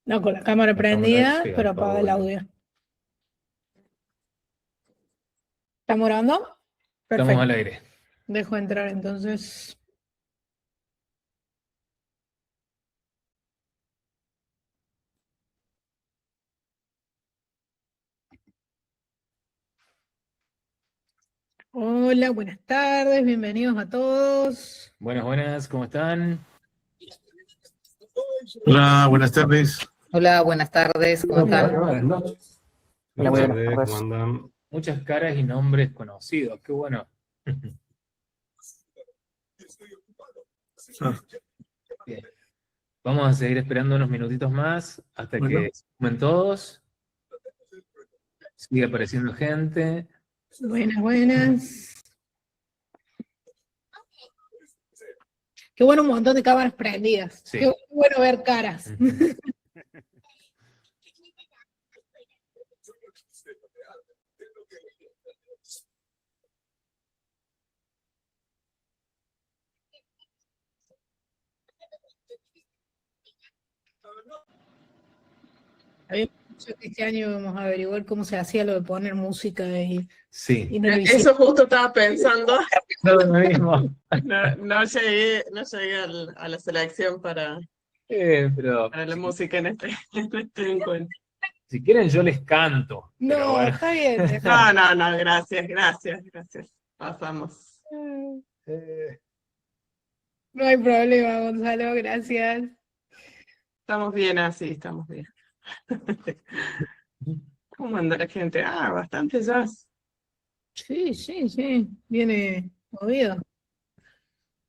No, con la cámara La cámara prendida, se pero apagó apaga el audio. ¿Estamos grabando? Estamos Perfecto. al aire. Dejo entrar entonces. Hola, buenas tardes, bienvenidos a todos. Buenas, ¿cómo están? Hola, buenas tardes. Hola, buenas tardes, ¿cómo están? Buenas noches. Hola, Buenas buenas tardes, tardes. ¿cómo andan? Muchas caras y nombres conocidos, qué bueno. Bien. Vamos a seguir esperando unos minutitos más hasta que se sumen todos. Sigue apareciendo gente. Buenas, buenas. Qué bueno, un montón de cámaras prendidas. Sí. Qué bueno ver caras. Había dicho que este año vamos a averiguar cómo se hacía lo de poner música y Sí. no lo hicimos. Eso justo estaba pensando. No, lo mismo. No llegué a la selección para Pero la música en este encuentro. si quieren yo les canto. Pero No, bueno. está bien. No, gracias. Pasamos. No hay problema, Gonzalo, gracias. Estamos bien así, estamos bien. ¿Cómo anda la gente? Bastante jazz. Sí, viene movido.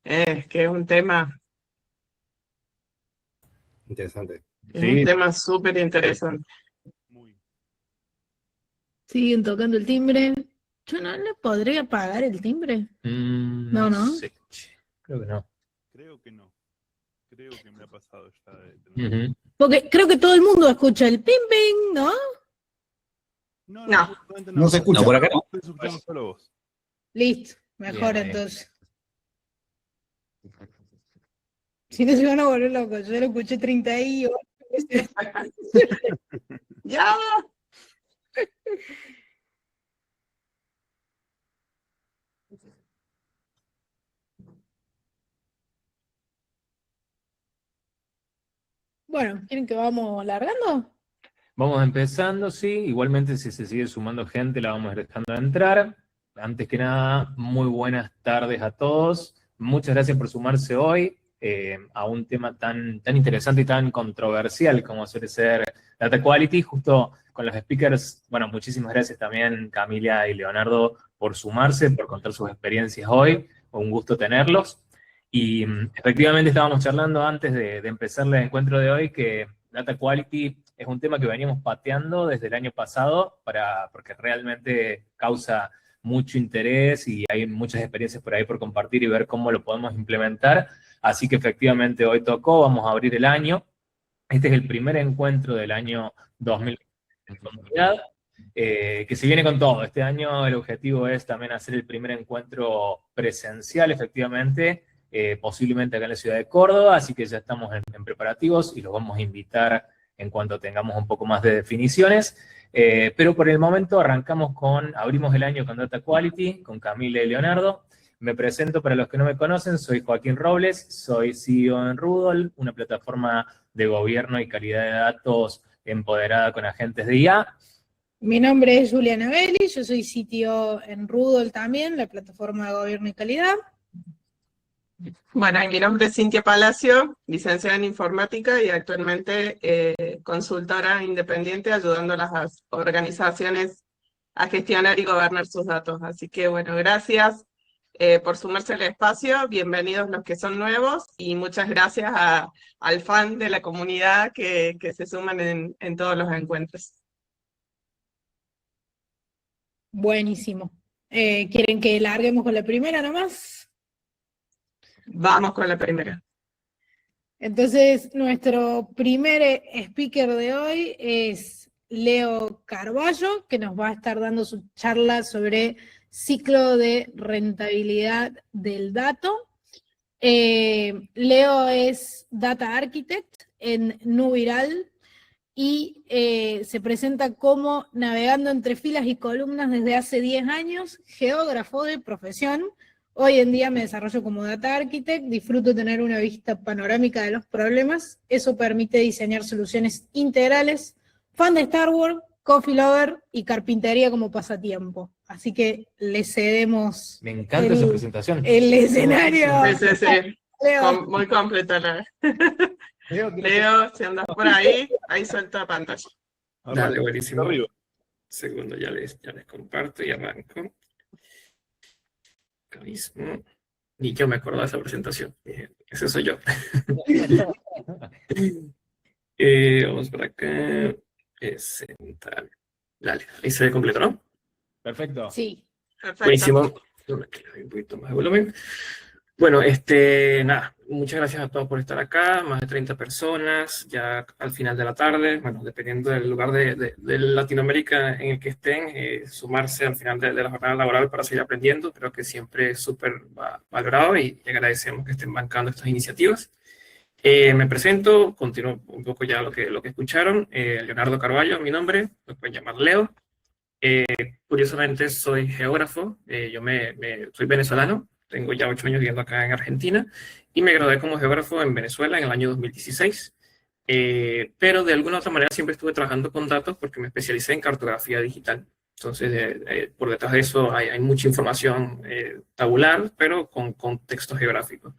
Es que es un tema Interesante. súper interesante. Siguen tocando el timbre. Yo no le podría pagar el timbre. No No. sé. Creo que no. Creo que no. Creo que me ha pasado ya de tener... Ujú. Porque creo que todo el mundo escucha el ping ping, ¿no? No. justamente No se escucha. No, por acá no. Estoy escuchando solo vos. Listo, mejor Bien, entonces. Si no se van a volver locos, yo lo escuché 38 veces. ¡Ya! Bueno, ¿quieren que vamos largando? Vamos empezando, sí. Igualmente, si se sigue sumando gente, la vamos a ir dejando entrar. Antes que nada, muy buenas tardes a todos. Muchas gracias por sumarse hoy a un tema tan interesante y tan controversial como suele ser Data Quality. Justo con los speakers, bueno, muchísimas gracias también Camila y Leonardo por sumarse, por contar sus experiencias hoy. Un gusto tenerlos. Y efectivamente estábamos charlando antes de empezar el encuentro de hoy que Data Quality es un tema que veníamos pateando desde el año pasado porque realmente causa mucho interés y hay muchas experiencias por ahí por compartir y ver cómo lo podemos implementar. Así que efectivamente hoy tocó, vamos a abrir el año. Este es el primer encuentro del año 2020 en comunidad, que se viene con todo. Este año el objetivo es también hacer el primer encuentro presencial, efectivamente, posiblemente acá en la ciudad de Córdoba, así que ya estamos en preparativos y los vamos a invitar en cuanto tengamos un poco más de definiciones. Pero por el momento abrimos el año con Data Quality, con Camila y Leonardo. Me presento para los que no me conocen, soy Joaquín Robles, soy CEO en Rudol, una plataforma de gobierno y calidad de datos empoderada con agentes de IA. Mi nombre es Juliana Belli, yo soy CTO en Rudol también, la plataforma de gobierno y calidad. Bueno, y mi nombre es Cintia Palacio, licenciada en informática y actualmente consultora independiente ayudando a las organizaciones a gestionar y gobernar sus datos. Así que bueno, gracias por sumarse al espacio, bienvenidos los que son nuevos y muchas gracias al fan de la comunidad que se suman en todos los encuentros. Buenísimo. ¿Quieren que larguemos con la primera nomás? Vamos con la primera. Entonces, nuestro primer speaker de hoy es Leo Carballo, que nos va a estar dando su charla sobre ciclo de rentabilidad del dato. Leo es Data Architect en Nuviral. y se presenta como navegando entre filas y columnas desde hace 10 años, geógrafo de profesión. Hoy en día me desarrollo como data architect, disfruto tener una vista panorámica de los problemas, eso permite diseñar soluciones integrales, fan de Star Wars, coffee lover y carpintería como pasatiempo. Así que le cedemos Me encanta esa presentación. el escenario. Sí. Leo. Muy completa la. Leo, Leo, si andas por ahí suelta pantalla. Dale, buenísimo. Arriba. Segundo, ya les comparto y arranco. Acá mismo. Ni yo me acuerdo de esa presentación. Ese soy yo. Vamos por acá. Presentar. Dale, ahí se ve completo, ¿no? Perfecto. Sí. Perfecto. Buenísimo. Aquí le doy un poquito más de volumen. Bueno, nada, muchas gracias a todos por estar acá, más de 30 personas, ya al final de la tarde, bueno, dependiendo del lugar de Latinoamérica en el que estén, sumarse al final de la jornada laboral para seguir aprendiendo, creo que siempre es súper valorado y agradecemos que estén bancando estas iniciativas. Me presento, continúo un poco ya lo que escucharon, Leonardo Carballo, mi nombre, me pueden llamar Leo. Curiosamente soy geógrafo, soy venezolano, tengo ya 8 años viviendo acá en Argentina y me gradué como geógrafo en Venezuela en el año 2016. Pero de alguna otra manera siempre estuve trabajando con datos porque me especialicé en cartografía digital. Entonces, por detrás de eso hay mucha información tabular, pero con contexto geográfico.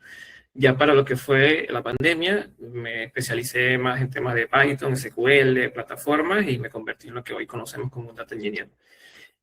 Ya para lo que fue la pandemia, me especialicé más en temas de Python, SQL, plataformas y me convertí en lo que hoy conocemos como Data Engineer.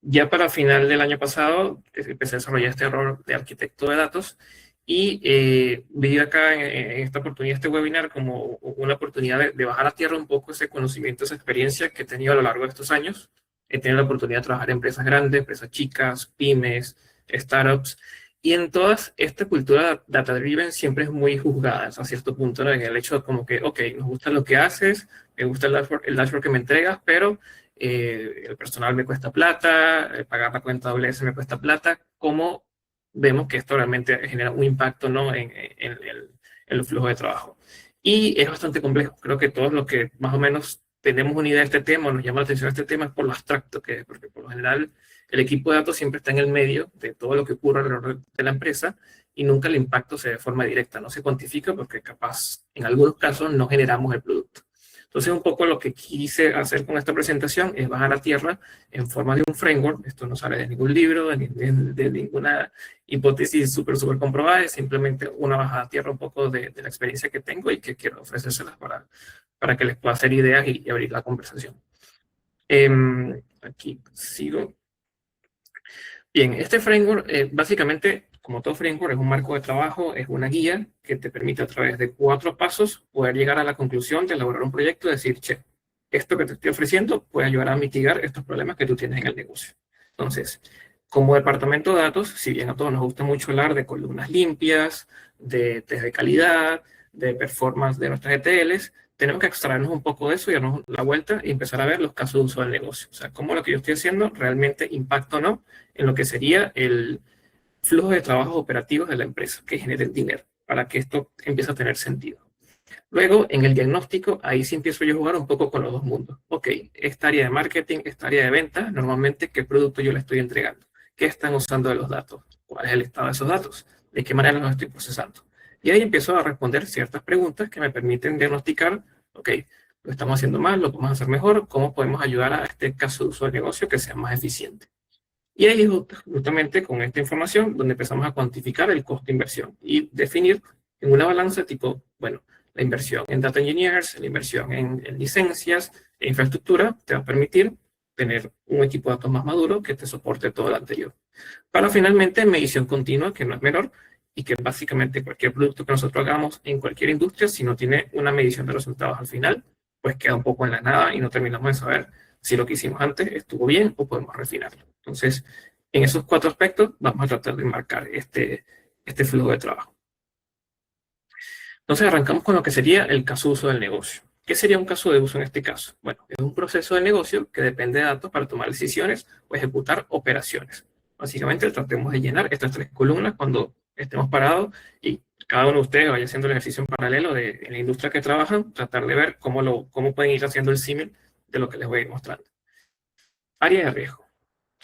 Ya para final del año pasado empecé a desarrollar este rol de arquitecto de datos y vi acá en esta oportunidad, este webinar, como una oportunidad de bajar a tierra un poco ese conocimiento, esa experiencia que he tenido a lo largo de estos años. He tenido la oportunidad de trabajar en empresas grandes, empresas chicas, pymes, startups, y en todas esta cultura data-driven siempre es muy juzgada a cierto punto, ¿no? En el hecho de como que, ok, nos gusta lo que haces, me gusta el dashboard que me entregas, pero el personal me cuesta plata, pagar la cuenta AWS me cuesta plata. ¿Cómo vemos que esto realmente genera un impacto, ¿no? en el flujo de trabajo? Y es bastante complejo. Creo que todos los que más o menos tenemos una idea de este tema, nos llama la atención este tema, es por lo abstracto que es, porque por lo general el equipo de datos siempre está en el medio de todo lo que ocurre alrededor de la empresa y nunca el impacto se ve de forma directa, no se cuantifica porque capaz en algunos casos no generamos el producto. Entonces, un poco lo que quise hacer con esta presentación es bajar a tierra en forma de un framework. Esto no sale de ningún libro, de ninguna hipótesis súper comprobada, es simplemente una bajada a tierra un poco de la experiencia que tengo y que quiero ofrecérselas para que les pueda hacer ideas y abrir la conversación. Aquí sigo. Bien, este framework básicamente, como todo framework, es un marco de trabajo, es una guía que te permite a través de 4 pasos poder llegar a la conclusión de elaborar un proyecto y decir, che, esto que te estoy ofreciendo puede ayudar a mitigar estos problemas que tú tienes en el negocio. Entonces, como departamento de datos, si bien a todos nos gusta mucho hablar de columnas limpias, de test de calidad, de performance de nuestras ETLs, tenemos que extraernos un poco de eso y darnos la vuelta y empezar a ver los casos de uso del negocio. O sea, cómo lo que yo estoy haciendo realmente impacta o no en lo que sería el flujo de trabajos operativos de la empresa, que generen dinero, para que esto empiece a tener sentido. Luego, en el diagnóstico, ahí sí empiezo yo a jugar un poco con los dos mundos. Ok, esta área de marketing, esta área de venta, normalmente, ¿qué producto yo le estoy entregando? ¿Qué están usando de los datos? ¿Cuál es el estado de esos datos? ¿De qué manera los estoy procesando? Y ahí empiezo a responder ciertas preguntas que me permiten diagnosticar, ok, lo estamos haciendo mal, lo podemos hacer mejor, ¿cómo podemos ayudar a este caso de uso de negocio que sea más eficiente? Y ahí es justamente con esta información donde empezamos a cuantificar el costo de inversión y definir en una balanza tipo, bueno, la inversión en data engineers, la inversión en licencias, en infraestructura, te va a permitir tener un equipo de datos más maduro que te soporte todo lo anterior. Para finalmente medición continua, que no es menor, y que básicamente cualquier producto que nosotros hagamos en cualquier industria, si no tiene una medición de resultados al final, pues queda un poco en la nada y no terminamos de saber si lo que hicimos antes estuvo bien o podemos refinarlo. Entonces, en esos 4 aspectos vamos a tratar de marcar este flujo de trabajo. Entonces, arrancamos con lo que sería el caso de uso del negocio. ¿Qué sería un caso de uso en este caso? Bueno, es un proceso de negocio que depende de datos para tomar decisiones o ejecutar operaciones. Básicamente, tratemos de llenar estas 3 columnas cuando estemos parados y cada uno de ustedes vaya haciendo el ejercicio en paralelo en la industria que trabajan, tratar de ver cómo pueden ir haciendo el símil de lo que les voy a ir mostrando. Área de riesgo.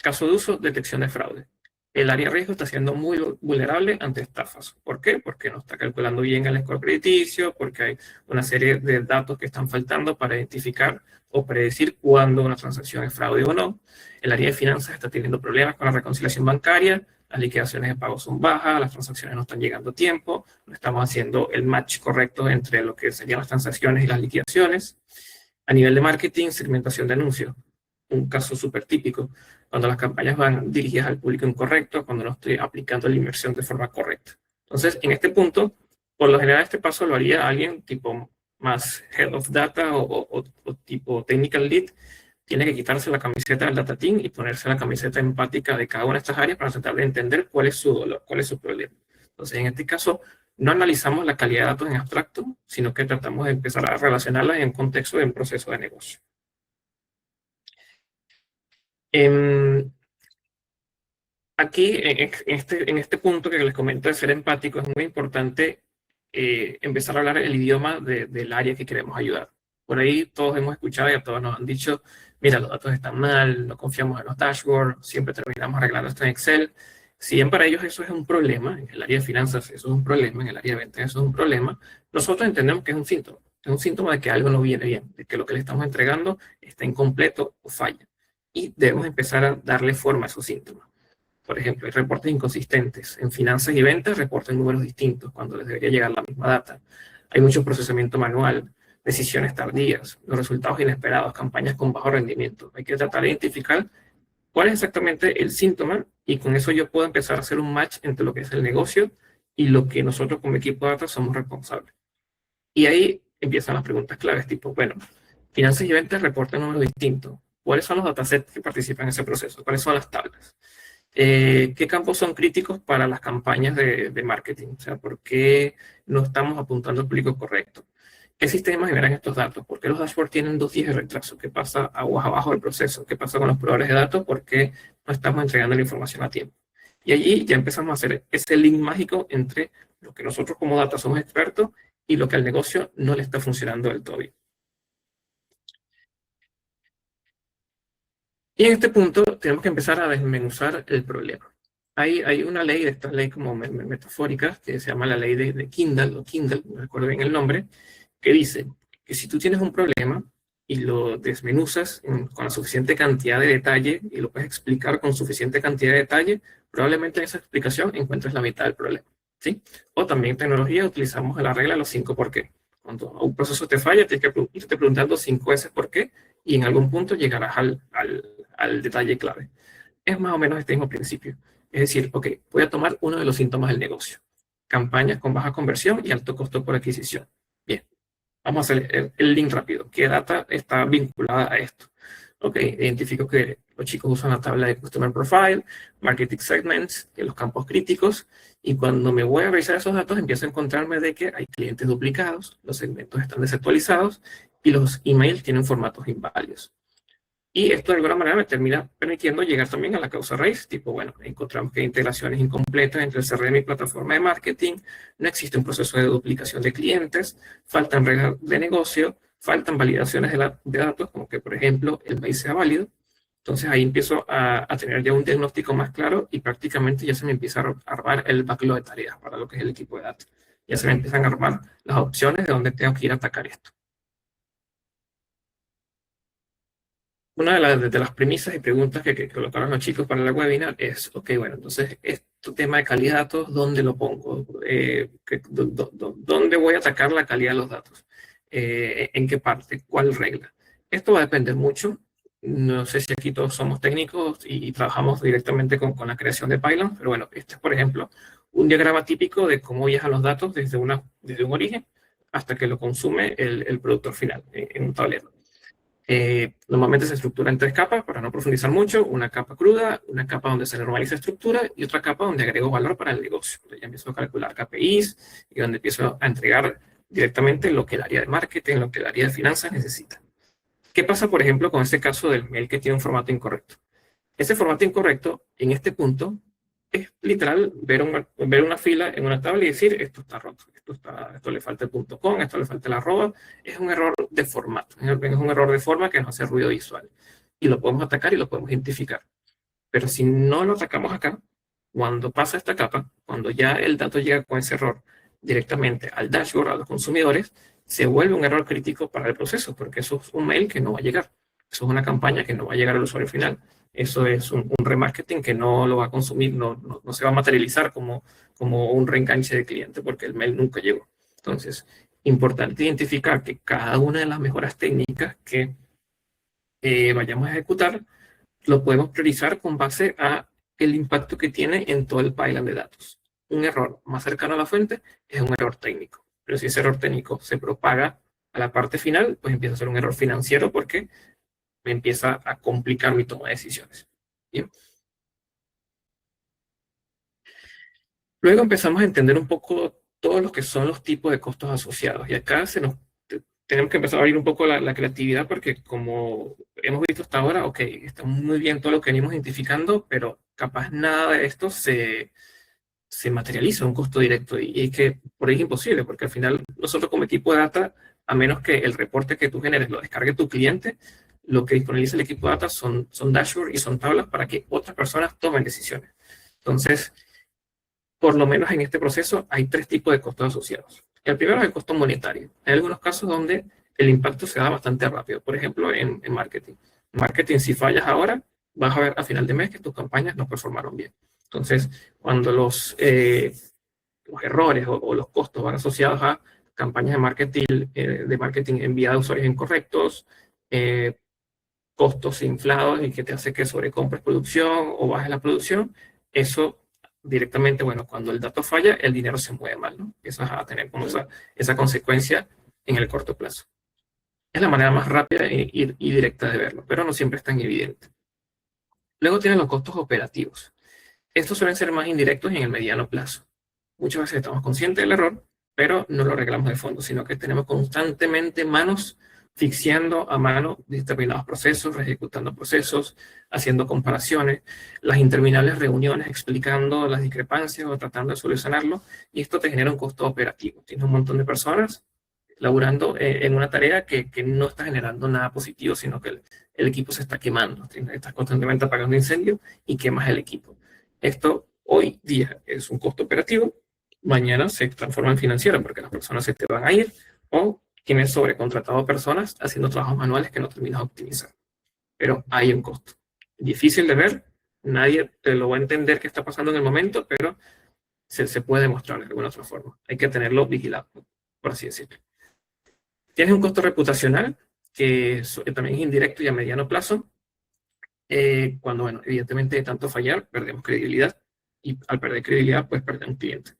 Caso de uso, detección de fraude. El área de riesgo está siendo muy vulnerable ante estafas. ¿Por qué? Porque no está calculando bien el score crediticio, porque hay una serie de datos que están faltando para identificar o predecir cuándo una transacción es fraude o no. El área de finanzas está teniendo problemas con la reconciliación bancaria, las liquidaciones de pago son bajas, las transacciones no están llegando a tiempo, no estamos haciendo el match correcto entre lo que serían las transacciones y las liquidaciones. A nivel de marketing, segmentación de anuncios. Un caso súper típico, cuando las campañas van dirigidas al público incorrecto, cuando no estoy aplicando la inversión de forma correcta. Entonces, en este punto, por lo general este paso lo haría alguien tipo más Head of Data o tipo Technical Lead. Tiene que quitarse la camiseta del Data Team y ponerse la camiseta empática de cada una de estas áreas para tratar de entender cuál es su dolor, cuál es su problema. Entonces, en este caso, no analizamos la calidad de datos en abstracto, sino que tratamos de empezar a relacionarlas en contexto de un proceso de negocio. Aquí, en este punto que les comento de ser empático, es muy importante empezar a hablar el idioma del área que queremos ayudar. Por ahí todos hemos escuchado y a todos nos han dicho, mira, los datos están mal, no confiamos en los dashboards, siempre terminamos arreglando esto en Excel. Si bien para ellos eso es un problema, en el área de finanzas eso es un problema, en el área de ventas eso es un problema, nosotros entendemos que es un síntoma. Es un síntoma de que algo no viene bien, de que lo que le estamos entregando está incompleto o falla. Y debemos empezar a darle forma a esos síntomas. Por ejemplo, hay reportes inconsistentes. En finanzas y ventas reportan números distintos cuando les debería llegar la misma data. Hay mucho procesamiento manual, decisiones tardías, los resultados inesperados, campañas con bajo rendimiento. Hay que tratar de identificar cuál es exactamente el síntoma y con eso yo puedo empezar a hacer un match entre lo que es el negocio y lo que nosotros como equipo de data somos responsables. Y ahí empiezan las preguntas claves, tipo, bueno, finanzas y ventas reportan números distintos. ¿Cuáles son los datasets que participan en ese proceso? ¿Cuáles son las tablas? ¿Qué campos son críticos para las campañas de marketing? O sea, ¿por qué no estamos apuntando al público correcto? ¿Qué sistemas generan estos datos? ¿Por qué los dashboards tienen 2 días de retraso? ¿Qué pasa aguas abajo del proceso? ¿Qué pasa con los proveedores de datos? ¿Por qué no estamos entregando la información a tiempo? Y allí ya empezamos a hacer ese link mágico entre lo que nosotros como data somos expertos y lo que al negocio no le está funcionando del todo bien. Y en este punto tenemos que empezar a desmenuzar el problema. Hay una ley, de estas leyes como metafóricas, que se llama la ley de Kindle, o Kindle, no recuerdo bien el nombre, que dice que si tú tienes un problema y lo desmenuzas con la suficiente cantidad de detalle y lo puedes explicar con suficiente cantidad de detalle, probablemente en esa explicación encuentres la mitad del problema, ¿sí? O también en tecnología utilizamos la regla de los 5 por qué. Cuando un proceso te falla, tienes que irte preguntando 5 veces por qué y en algún punto llegarás al detalle clave. Es más o menos este mismo principio. Es decir, ok, voy a tomar uno de los síntomas del negocio. Campañas con baja conversión y alto costo por adquisición. Bien, vamos a hacer el link rápido. ¿Qué data está vinculada a esto? Ok, identifico que los chicos usan la tabla de Customer Profile, Marketing Segments, los campos críticos, y cuando me voy a revisar esos datos empiezo a encontrarme de que hay clientes duplicados, los segmentos están desactualizados y los emails tienen formatos inválidos. Y esto de alguna manera me termina permitiendo llegar también a la causa raíz, tipo, bueno, encontramos que hay integraciones incompletas entre el CRM y plataforma de marketing, no existe un proceso de duplicación de clientes, faltan reglas de negocio, faltan validaciones de datos, como que, por ejemplo, el mail sea válido. Entonces ahí empiezo a tener ya un diagnóstico más claro y prácticamente ya se me empieza a armar el backlog de tareas para lo que es el equipo de datos. Ya se me empiezan a armar las opciones de dónde tengo que ir a atacar esto. Una de las premisas y preguntas que colocaron los chicos para la webinar es, ok, bueno, entonces, este tema de calidad de datos, ¿dónde lo pongo? ¿Dónde voy a atacar la calidad de los datos? ¿En qué parte? ¿Cuál regla? Esto va a depender mucho. No sé si aquí todos somos técnicos y trabajamos directamente con la creación de pylons, pero bueno, este es, por ejemplo, un diagrama típico de cómo viajan los datos desde un origen hasta que lo consume el productor final en un tablero. Normalmente se estructura en 3 capas para no profundizar mucho, una capa cruda, una capa donde se normaliza estructura y otra capa donde agrego valor para el negocio. Ya empiezo a calcular KPIs y donde empiezo a entregar directamente lo que el área de marketing, lo que el área de finanzas necesita. ¿Qué pasa, por ejemplo, con este caso del mail que tiene un formato incorrecto? Ese formato incorrecto, en este punto, es literal ver una fila en una tabla y decir, esto está roto, esto le falta el punto com, esto le falta el arroba. Es un error de formato, es un error de forma que nos hace ruido visual. Y lo podemos atacar y lo podemos identificar. Pero si no lo atacamos acá, cuando pasa esta capa, cuando ya el dato llega con ese error directamente al dashboard, a los consumidores, se vuelve un error crítico para el proceso, porque eso es un mail que no va a llegar. Eso es una campaña que no va a llegar al usuario final. Eso es un remarketing que no lo va a consumir, no se va a materializar como un reenganche de cliente, porque el mail nunca llegó. Entonces, importante identificar que cada una de las mejoras técnicas que vayamos a ejecutar, lo podemos priorizar con base a el impacto que tiene en todo el pipeline de datos. Un error más cercano a la fuente es un error técnico. Pero si ese error técnico se propaga a la parte final, pues empieza a ser un error financiero porque me empieza a complicar mi toma de decisiones. ¿Bien? Luego empezamos a entender un poco todos los que son los tipos de costos asociados. Y acá tenemos que empezar a abrir un poco la creatividad porque como hemos visto hasta ahora, ok, está muy bien todo lo que venimos identificando, pero capaz nada de esto se materializa un costo directo y es que por ahí es imposible porque al final nosotros como equipo de data, a menos que el reporte que tú generes lo descargue tu cliente, lo que disponibiliza el equipo de data son dashboards y son tablas para que otras personas tomen decisiones. Entonces, por lo menos en este proceso hay 3 tipos de costos asociados. El primero es el costo monetario. Hay algunos casos donde el impacto se da bastante rápido. Por ejemplo, en marketing. En marketing, si fallas ahora, vas a ver a final de mes que tus campañas no performaron bien. Entonces, cuando los errores o los costos van asociados a campañas de marketing enviadas a usuarios incorrectos, costos inflados y que te hace que sobrecompres producción o bajes la producción, eso directamente, bueno, cuando el dato falla, el dinero se mueve mal, ¿no? Empiezas a tener como esa consecuencia en el corto plazo. Es la manera más rápida y directa de verlo, pero no siempre es tan evidente. Luego tienen los costos operativos. Estos suelen ser más indirectos y en el mediano plazo. Muchas veces estamos conscientes del error, pero no lo arreglamos de fondo, sino que tenemos constantemente manos asfixiando a mano determinados procesos, ejecutando procesos, haciendo comparaciones, las interminables reuniones explicando las discrepancias o tratando de solucionarlo, y esto te genera un costo operativo. Tienes un montón de personas laburando en una tarea que no está generando nada positivo, sino que el equipo se está quemando. Estás constantemente apagando incendios y quemas el equipo. Esto hoy día es un costo operativo, mañana se transforma en financiero porque las personas se te van a ir o tienes sobrecontratado personas haciendo trabajos manuales que no terminas de optimizar. Pero hay un costo. Difícil de ver, nadie te lo va a entender qué está pasando en el momento, pero se puede demostrar de alguna otra forma. Hay que tenerlo vigilado, por así decirlo. Tienes un costo reputacional, que también es indirecto y a mediano plazo. Cuando, bueno, evidentemente de tanto fallar, perdemos credibilidad. Y al perder credibilidad, pues perder un cliente.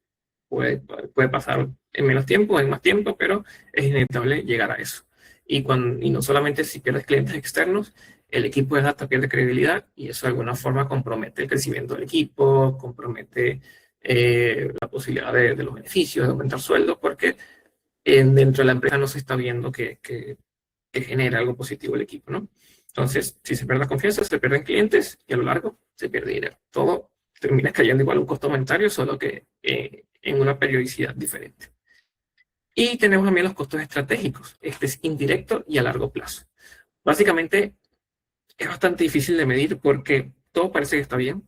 Puede pasar en menos tiempo, en más tiempo, pero es inevitable llegar a eso. Y no solamente si pierdes clientes externos, el equipo de data pierde credibilidad y eso de alguna forma compromete el crecimiento del equipo, compromete la posibilidad de los beneficios, de aumentar sueldos, porque dentro de la empresa no se está viendo que genera algo positivo el equipo, ¿no? Entonces, si se pierde la confianza, se pierden clientes y a lo largo se pierde dinero. Todo termina cayendo igual a un costo monetario, solo que en una periodicidad diferente. Y tenemos también los costos estratégicos. Este es indirecto y a largo plazo. Básicamente, es bastante difícil de medir porque todo parece que está bien,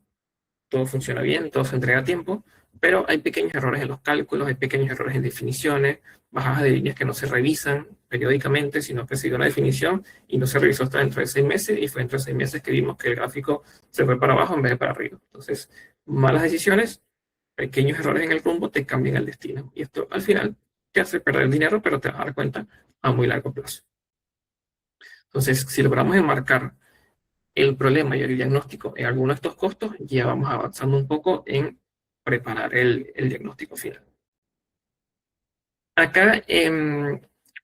todo funciona bien, todo se entrega a tiempo, pero hay pequeños errores en los cálculos, hay pequeños errores en definiciones, bajadas de líneas que no se revisan periódicamente, sino que se dio una definición y no se revisó hasta dentro de 6 meses, y fue dentro de 6 meses que vimos que el gráfico se fue para abajo en vez de para arriba. Entonces, malas decisiones, pequeños errores en el rumbo te cambian el destino. Y esto al final te hace perder dinero, pero te vas a dar cuenta a muy largo plazo. Entonces, si logramos enmarcar el problema y el diagnóstico en alguno de estos costos, ya vamos avanzando un poco en preparar el diagnóstico final. Acá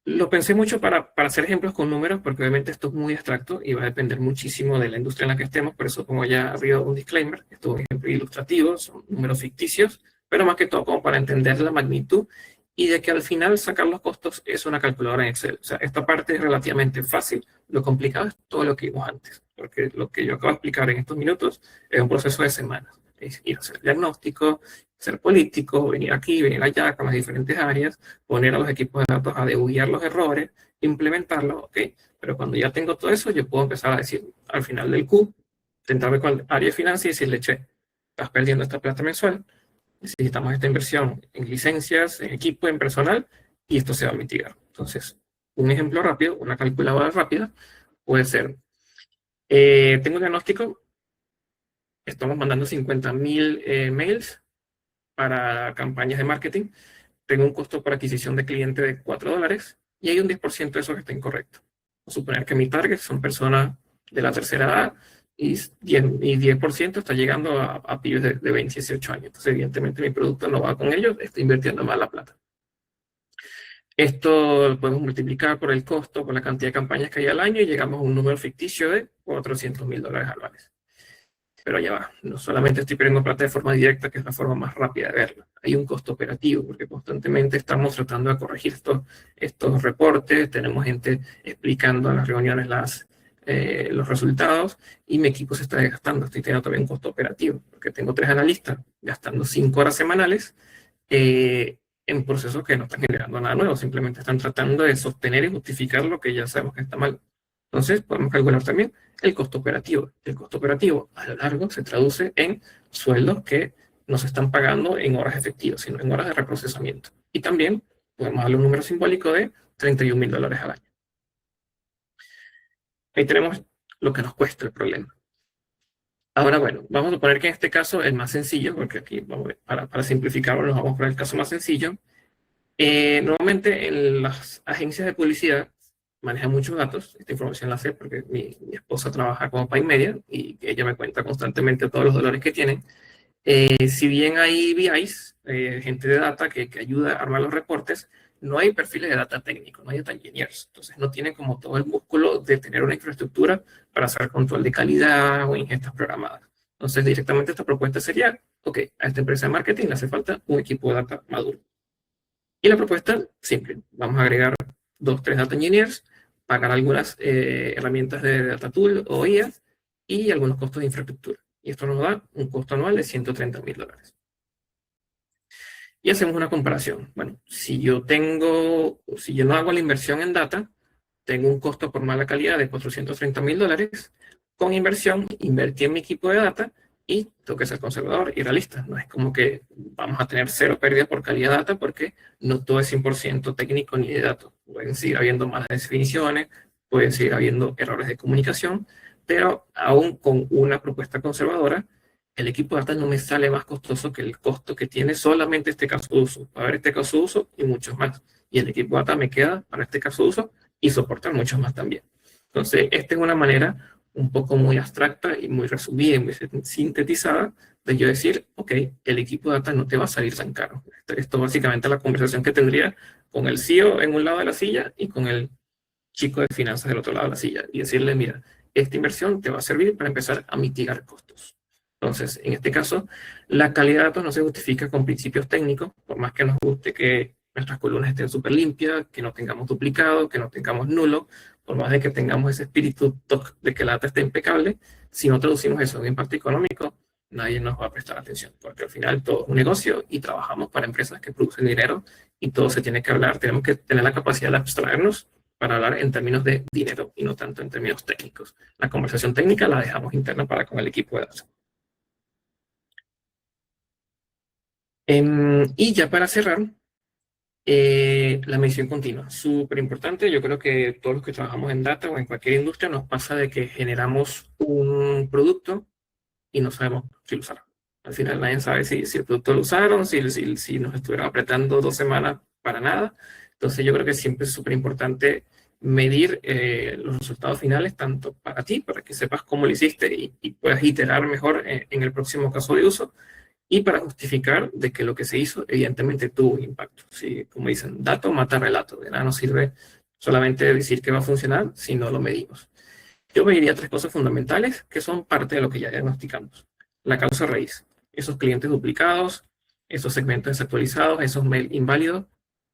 lo pensé mucho para hacer ejemplos con números, porque obviamente esto es muy abstracto y va a depender muchísimo de la industria en la que estemos, por eso pongo ya arriba un disclaimer. Esto es un ejemplo ilustrativo, son números ficticios, pero más que todo como para entender la magnitud y de que al final sacar los costos es una calculadora en Excel. O sea, esta parte es relativamente fácil, lo complicado es todo lo que vimos antes, porque lo que yo acabo de explicar en estos minutos es un proceso de semanas. Es ir a hacer diagnóstico, ser político, venir aquí, venir allá con las diferentes áreas, poner a los equipos de datos a debuguear los errores, implementarlos, ¿ok? Pero cuando ya tengo todo eso, yo puedo empezar a decir, al final del Q, sentarme con el área de finanzas y decirle, che, estás perdiendo esta plata mensual, necesitamos esta inversión en licencias, en equipo, en personal, y esto se va a mitigar. Entonces, un ejemplo rápido, una calculadora rápida, puede ser, tengo un diagnóstico, estamos mandando 50.000 mails para campañas de marketing, tengo un costo por adquisición de cliente de $4, y hay un 10% de eso que está incorrecto. Vamos a suponer que mi target son personas de la tercera edad, y 10% está llegando a pibes de 20, 18 años. Entonces, evidentemente, mi producto no va con ellos, estoy invirtiendo más la plata. Esto lo podemos multiplicar por el costo, por la cantidad de campañas que hay al año, y llegamos a un número ficticio de $400.000 anuales. Pero ya va, no solamente estoy perdiendo plata de forma directa, que es la forma más rápida de verlo. Hay un costo operativo, porque constantemente estamos tratando de corregir estos reportes, tenemos gente explicando en las reuniones los resultados, y mi equipo se está desgastando. Estoy teniendo también un costo operativo, porque tengo 3 analistas gastando 5 horas semanales en procesos que no están generando nada nuevo, simplemente están tratando de sostener y justificar lo que ya sabemos que está mal. Entonces podemos calcular también el costo operativo. El costo operativo a lo largo se traduce en sueldos que no se están pagando en horas efectivas, sino en horas de reprocesamiento. Y también podemos darle un número simbólico de $31.000 al año. Ahí tenemos lo que nos cuesta el problema. Ahora, bueno, vamos a suponer que en este caso el más sencillo, porque aquí para simplificarlo nos vamos por el caso más sencillo. Normalmente en las agencias de publicidad manejan muchos datos. Esta información la sé porque mi esposa trabaja como PayMedia y ella me cuenta constantemente todos los dolores que tienen. Si bien hay BIs, gente de data que ayuda a armar los reportes, no hay perfiles de data técnico, no hay data engineers. Entonces no tienen como todo el músculo de tener una infraestructura para hacer control de calidad o ingestas programadas. Entonces directamente esta propuesta sería, ok, a esta empresa de marketing le hace falta un equipo de data maduro. Y la propuesta, simple, vamos a agregar 2, 3 data engineers, pagar algunas herramientas de data tool o IA y algunos costos de infraestructura. Y esto nos da un costo anual de $130.000. Y hacemos una comparación. Bueno, si yo no hago la inversión en data, tengo un costo por mala calidad de $430.000. Con inversión, invertí en mi equipo de data y tengo que ser conservador y realista. No es como que vamos a tener 0 pérdidas por calidad de data, porque no todo es 100% técnico ni de datos. Pueden seguir habiendo malas definiciones, pueden seguir habiendo errores de comunicación, pero aún con una propuesta conservadora, el equipo de data no me sale más costoso que el costo que tiene solamente este caso de uso. Va a haber este caso de uso y muchos más. Y el equipo de data me queda para este caso de uso y soportar muchos más también. Entonces, esta es una manera un poco muy abstracta y muy resumida y muy sintetizada de yo decir, ok, el equipo de data no te va a salir tan caro. Esto básicamente es la conversación que tendría con el CEO en un lado de la silla y con el chico de finanzas del otro lado de la silla. Y decirle, mira, esta inversión te va a servir para empezar a mitigar costos. Entonces, en este caso, la calidad de datos no se justifica con principios técnicos, por más que nos guste que nuestras columnas estén súper limpias, que no tengamos duplicado, que no tengamos nulo, por más de que tengamos ese espíritu de que la data esté impecable. Si no traducimos eso en un impacto económico, nadie nos va a prestar atención, porque al final todo es un negocio y trabajamos para empresas que producen dinero y todo se tiene que hablar. Tenemos que tener la capacidad de abstraernos para hablar en términos de dinero y no tanto en términos técnicos. La conversación técnica la dejamos interna para con el equipo de datos. Y ya para cerrar, la medición continua, súper importante. Yo creo que todos los que trabajamos en data o en cualquier industria nos pasa de que generamos un producto y no sabemos si lo usaron. Al final nadie sabe si el producto lo usaron, si nos estuvieron apretando 2 semanas para nada. Entonces yo creo que siempre es súper importante medir los resultados finales, tanto para ti, para que sepas cómo lo hiciste y puedas iterar mejor en el próximo caso de uso, y para justificar de que lo que se hizo evidentemente tuvo un impacto. ¿Sí? Como dicen, dato mata relato. De nada nos sirve solamente decir que va a funcionar si no lo medimos. Yo mediría 3 cosas fundamentales que son parte de lo que ya diagnosticamos. La causa raíz, esos clientes duplicados, esos segmentos desactualizados, esos mails inválidos.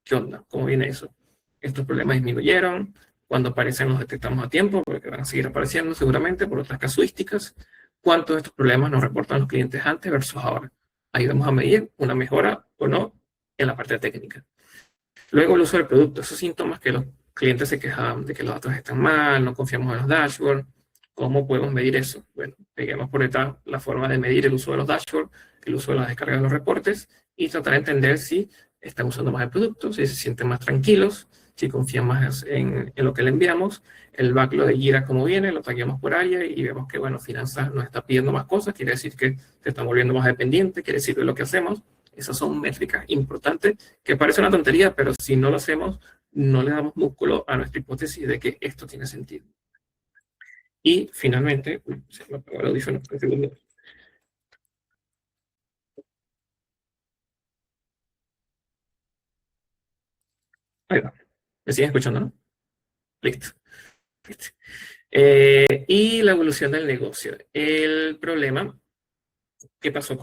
¿Qué onda? ¿Cómo viene eso? Estos problemas disminuyeron, cuando aparecen los detectamos a tiempo, porque van a seguir apareciendo seguramente por otras casuísticas. cuántos de estos problemas nos reportan los clientes antes versus ahora. Ahí vamos a medir una mejora o no en la parte técnica. Luego el uso del producto, esos síntomas que los clientes se quejaban de que los datos están mal, no confiamos en los dashboards. ¿Cómo podemos medir eso? Bueno, peguemos por detrás la forma de medir el uso de los dashboards, el uso de las descargas de los reportes y tratar de entender si están usando más el producto, si se sienten más tranquilos, si confían más en lo que le enviamos. El backlog de Jira como viene, lo tagueamos por área y vemos que, bueno, finanzas nos está pidiendo más cosas, quiere decir que se están volviendo más dependientes, quiere decir que lo que hacemos. Esas son métricas importantes que parece una tontería, pero si no lo hacemos, no le damos músculo a nuestra hipótesis de que esto tiene sentido. Y finalmente, se me apagó el audífono un segundo. Ahí va. ¿Me siguen escuchando, no? Listo. Listo. Y la evolución del negocio. El problema, ¿qué pasó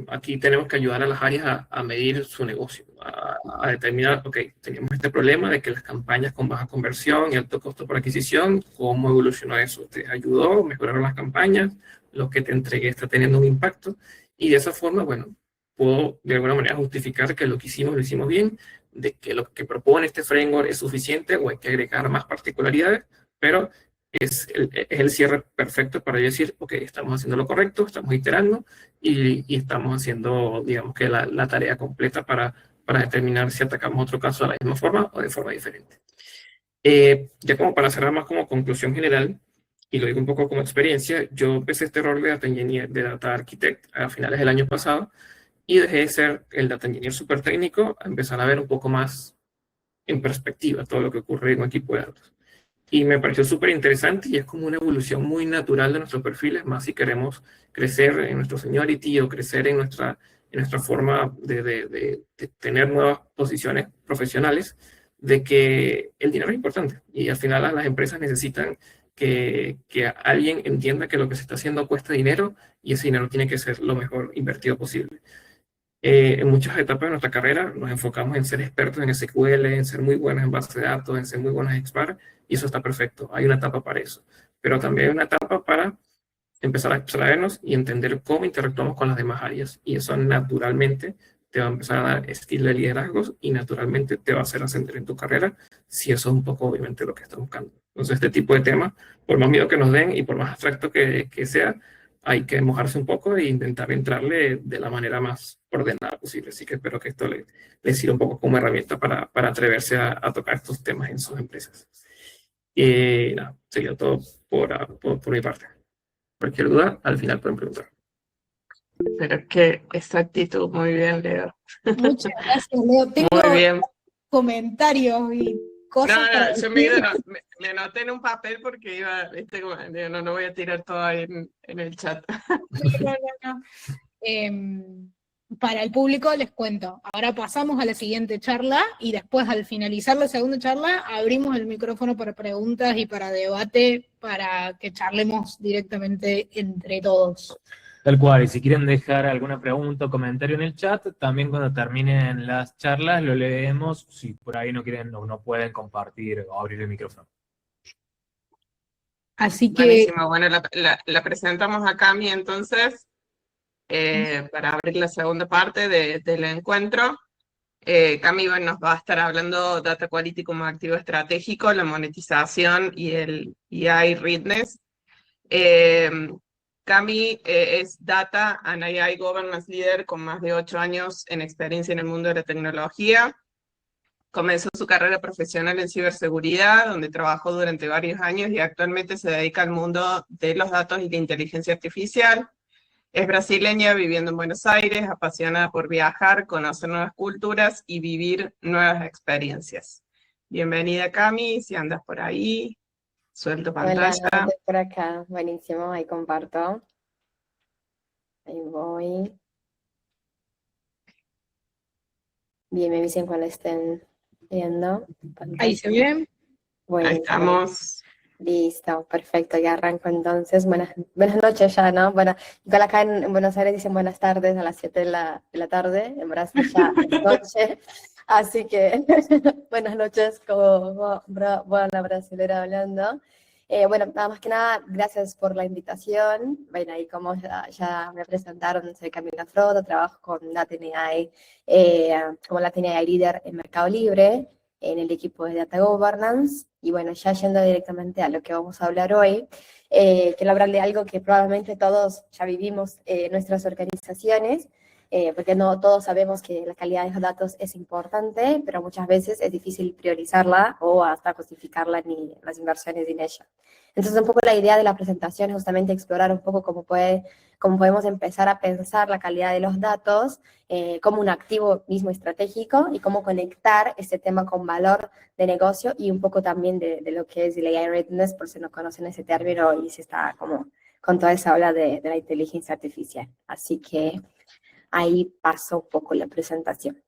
aquí tenemos que ayudar a las áreas a medir su negocio, a determinar, ok, tenemos este problema de que las campañas con baja conversión y alto costo por adquisición, ¿cómo evolucionó eso? ¿Te ayudó? ¿Mejoraron las campañas? ¿Lo que te entregué está teniendo un impacto? Y de esa forma, bueno, puedo de alguna manera justificar que lo que hicimos lo hicimos bien, de que lo que propone este framework es suficiente o hay que agregar más particularidades, pero es el cierre perfecto para yo decir, ok, estamos haciendo lo correcto, estamos iterando y estamos haciendo, digamos que la tarea completa para determinar si atacamos otro caso de la misma forma o de forma diferente. Ya como para cerrar más como conclusión general, y lo digo un poco como experiencia, yo empecé este rol de Data Engineer, de Data Architect a finales del año pasado y dejé de ser el Data Engineer súper técnico a empezar a ver un poco más en perspectiva todo lo que ocurre en un equipo de datos. Y me pareció súper interesante y es como una evolución muy natural de nuestros perfiles, más si queremos crecer en nuestro seniority o crecer en nuestra forma de tener nuevas posiciones profesionales, de que el dinero es importante y al final las empresas necesitan que alguien entienda que lo que se está haciendo cuesta dinero y ese dinero tiene que ser lo mejor invertido posible. En muchas etapas de nuestra carrera nos enfocamos en ser expertos en SQL, en ser muy buenos en base de datos, en ser muy buenos en Spark, y eso está perfecto. Hay una etapa para eso. Pero también hay una etapa para empezar a abstraernos y entender cómo interactuamos con las demás áreas. Y eso naturalmente te va a empezar a dar estilo de liderazgos y naturalmente te va a hacer ascender en tu carrera, si eso es un poco obviamente lo que estás buscando. Entonces este tipo de temas, por más miedo que nos den y por más abstracto que sea, hay que mojarse un poco e intentar entrarle de la manera más ordenada posible. Así que espero que esto les sirva un poco como herramienta para atreverse a tocar estos temas en sus empresas. Y nada, sería todo por mi parte. Cualquier duda, al final pueden preguntar. Pero qué exactitud, muy bien, Leo. Muchas gracias, Leo. Tengo Muy bien. comentarios y cosas. No, yo me anoté en un papel porque iba, viste, como, no voy a tirar todo ahí en el chat. No. Para el público les cuento. Ahora pasamos a la siguiente charla y después al finalizar la segunda charla abrimos el micrófono para preguntas y para debate para que charlemos directamente entre todos. Tal cual, y si quieren dejar alguna pregunta o comentario en el chat, también cuando terminen las charlas lo leemos, si por ahí no quieren o no pueden compartir o abrir el micrófono. Así que... Buenísimo, bueno, la presentamos a Cami entonces, para abrir la segunda parte del encuentro. Cami nos va a estar hablando Data Quality como activo estratégico, la monetización y el AI Readiness. Cami es Data and AI Governance Leader con más de 8 años en experiencia en el mundo de la tecnología. Comenzó su carrera profesional en ciberseguridad, donde trabajó durante varios años y actualmente se dedica al mundo de los datos y la inteligencia artificial. Es brasileña, viviendo en Buenos Aires, apasionada por viajar, conocer nuevas culturas y vivir nuevas experiencias. Bienvenida, Cami, si andas por ahí. Suelto pantalla. Hola, estoy por acá, buenísimo, ahí comparto. Ahí voy. Bien, me dicen cuando estén viendo. Ahí se ven. Buenísimo. Ahí estamos. Listo, perfecto, ya arranco entonces. Buenas noches ya, ¿no? Bueno, igual acá en Buenos Aires dicen buenas tardes a las 7 de la tarde, en Brasil ya es noche, así que buenas noches como buena brasilera hablando. Bueno, nada más que nada, gracias por la invitación. Bueno, ahí como ya me presentaron, soy Camila Frodo, trabajo con Latin AI, como Latin AI Leader en Mercado Libre, en el equipo de Data Governance. Y bueno, ya yendo directamente a lo que vamos a hablar hoy, quiero hablar de algo que probablemente todos ya vivimos en nuestras organizaciones, porque no todos sabemos que la calidad de los datos es importante, pero muchas veces es difícil priorizarla o hasta justificarla ni las inversiones en ella. Entonces, un poco la idea de la presentación es justamente explorar un poco cómo podemos empezar a pensar la calidad de los datos como un activo mismo estratégico y cómo conectar este tema con valor de negocio y un poco también de lo que es el AI Readiness, por si no conocen ese término y se está como con toda esa ola de la inteligencia artificial. Así que ahí paso un poco la presentación.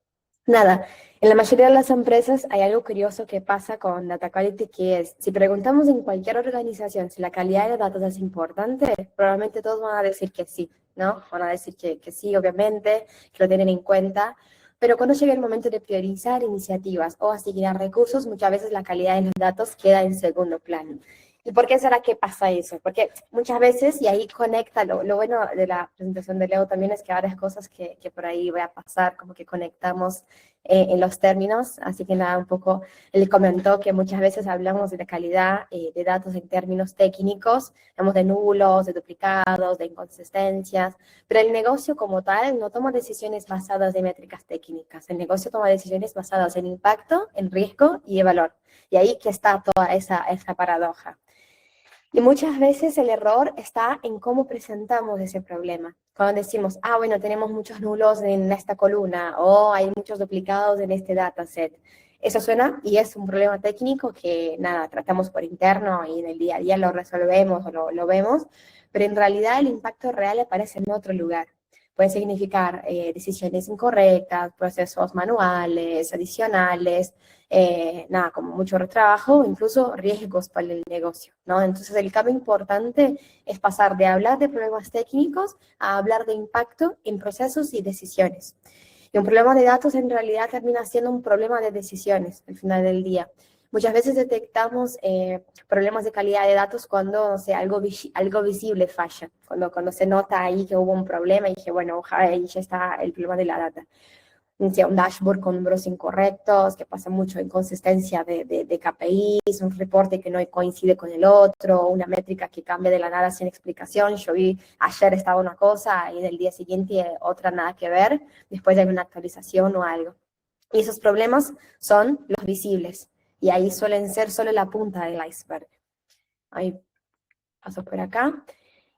Nada, en la mayoría de las empresas hay algo curioso que pasa con Data Quality, que es, si preguntamos en cualquier organización si la calidad de los datos es importante, probablemente todos van a decir que sí, ¿no? Van a decir que sí, obviamente, que lo tienen en cuenta, pero cuando llega el momento de priorizar iniciativas o asignar recursos, muchas veces la calidad de los datos queda en segundo plano. ¿Y por qué será que pasa eso? Porque muchas veces, y ahí conecta, lo bueno de la presentación de Leo también es que varias cosas que por ahí voy a pasar, como que conectamos en los términos, así que nada, un poco él comentó que muchas veces hablamos de la calidad de datos en términos técnicos, hablamos de nulos, de duplicados, de inconsistencias, pero el negocio como tal no toma decisiones basadas en métricas técnicas, el negocio toma decisiones basadas en impacto, en riesgo y en valor, y ahí que está toda esa paradoja. Y muchas veces el error está en cómo presentamos ese problema. Cuando decimos, bueno, tenemos muchos nulos en esta columna o hay muchos duplicados en este dataset. Eso suena y es un problema técnico que, nada, tratamos por interno y en el día a día lo resolvemos o lo vemos, pero en realidad el impacto real aparece en otro lugar. Puede significar decisiones incorrectas, procesos manuales, adicionales, nada, como mucho retrabajo, incluso riesgos para el negocio, ¿no? Entonces el cambio importante es pasar de hablar de problemas técnicos a hablar de impacto en procesos y decisiones. Y un problema de datos en realidad termina siendo un problema de decisiones al final del día. Muchas veces detectamos problemas de calidad de datos cuando, o sea, algo visible falla, cuando se nota ahí que hubo un problema y dije, bueno, ojalá ahí ya está el problema de la data. O sea, un dashboard con números incorrectos, que pasa mucho inconsistencia de KPIs, un reporte que no coincide con el otro, una métrica que cambia de la nada sin explicación. Yo vi, ayer estaba una cosa y del día siguiente otra nada que ver, después hay una actualización o algo. Y esos problemas son los visibles. Y ahí suelen ser solo la punta del iceberg. Ahí paso por acá.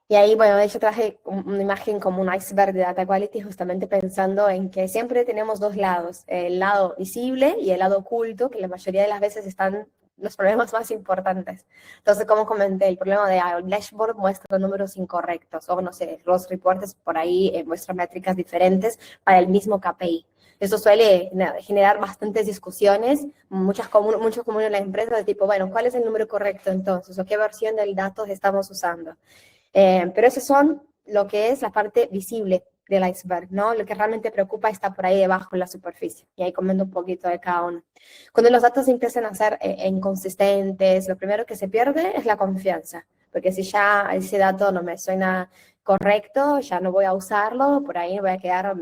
Y ahí, bueno, de hecho traje una imagen como un iceberg de Data Quality, justamente pensando en que siempre tenemos dos lados, el lado visible y el lado oculto, que la mayoría de las veces están los problemas más importantes. Entonces, como comenté, el problema de el dashboard muestra números incorrectos, o no sé, los reportes por ahí muestran métricas diferentes para el mismo KPI. Eso suele generar bastantes discusiones, mucho común en la empresa, de tipo, bueno, ¿cuál es el número correcto entonces? ¿O qué versión del dato estamos usando? Pero eso son lo que es la parte visible del iceberg, ¿no? Lo que realmente preocupa está por ahí debajo en la superficie. Y ahí comento un poquito de cada uno. Cuando los datos empiezan a ser inconsistentes, lo primero que se pierde es la confianza. Porque si ya ese dato no me suena correcto, ya no voy a usarlo, por ahí voy a quedar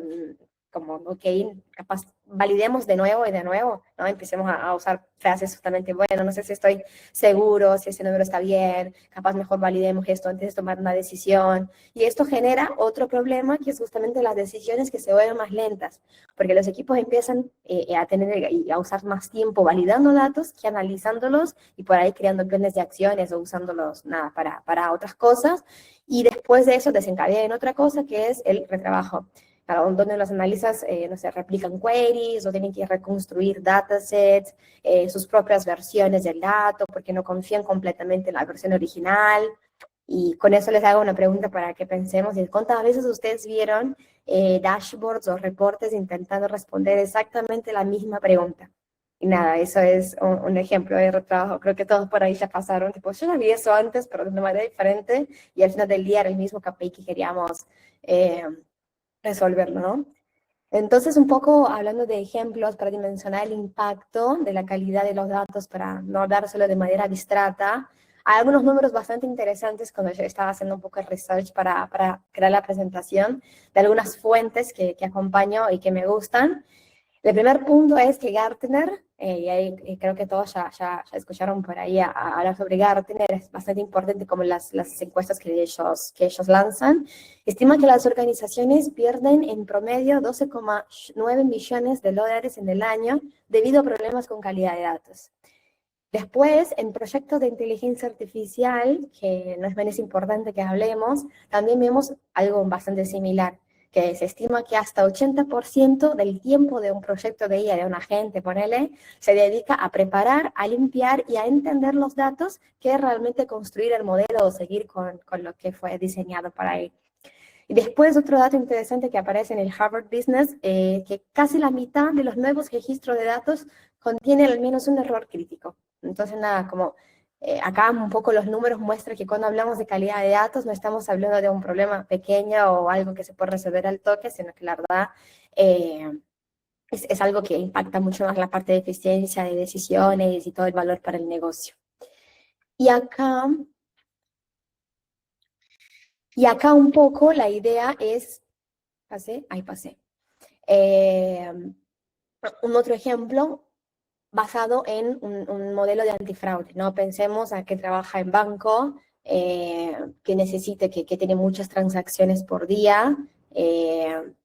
como, ok, capaz validemos de nuevo y de nuevo, ¿no? Empecemos a usar frases justamente, bueno, no sé si estoy seguro, si ese número está bien, capaz mejor validemos esto antes de tomar una decisión. Y esto genera otro problema, que es justamente las decisiones que se vuelven más lentas, porque los equipos empiezan a tener y a usar más tiempo validando datos que analizándolos y por ahí creando planes de acciones o usándolos, nada, para otras cosas. Y después de eso desencadena en otra cosa, que es el retrabajo, donde los analistas, no sé, replican queries o tienen que reconstruir datasets, sus propias versiones del dato, porque no confían completamente en la versión original. Y con eso les hago una pregunta para que pensemos, ¿cuántas veces ustedes vieron dashboards o reportes intentando responder exactamente la misma pregunta? Y nada, eso es un ejemplo de retrabajo. Creo que todos por ahí ya pasaron, tipo, yo ya vi eso antes, pero de una manera diferente, y al final del día era el mismo KPI que queríamos resolverlo, ¿no? Entonces, un poco hablando de ejemplos para dimensionar el impacto de la calidad de los datos, para no hablar solo de manera abstracta, Hay algunos números bastante interesantes cuando yo estaba haciendo un poco de research para crear la presentación, de algunas fuentes que acompaño y que me gustan. El primer punto es que Gartner, y ahí creo que todos ya escucharon por ahí a hablar sobre Gartner, es bastante importante como las encuestas que ellos lanzan, estima que las organizaciones pierden en promedio 12,9 millones de dólares en el año debido a problemas con calidad de datos. Después, en proyectos de inteligencia artificial, que no es menos importante que hablemos, también vemos algo bastante similar, que se estima que hasta 80% del tiempo de un proyecto de IA, de un agente, ponele, se dedica a preparar, a limpiar y a entender los datos que realmente construir el modelo o seguir con lo que fue diseñado para él. Y después otro dato interesante que aparece en el Harvard Business, que casi la mitad de los nuevos registros de datos contienen al menos un error crítico. Entonces, nada, como acá un poco los números muestran que cuando hablamos de calidad de datos no estamos hablando de un problema pequeño o algo que se puede resolver al toque, sino que la verdad es algo que impacta mucho más la parte de eficiencia, de decisiones y todo el valor para el negocio. Y acá un poco la idea es, pasé. Un otro ejemplo basado en un modelo de antifraude, ¿no? Pensemos a que trabaja en banco, que necesite, que tiene muchas transacciones por día,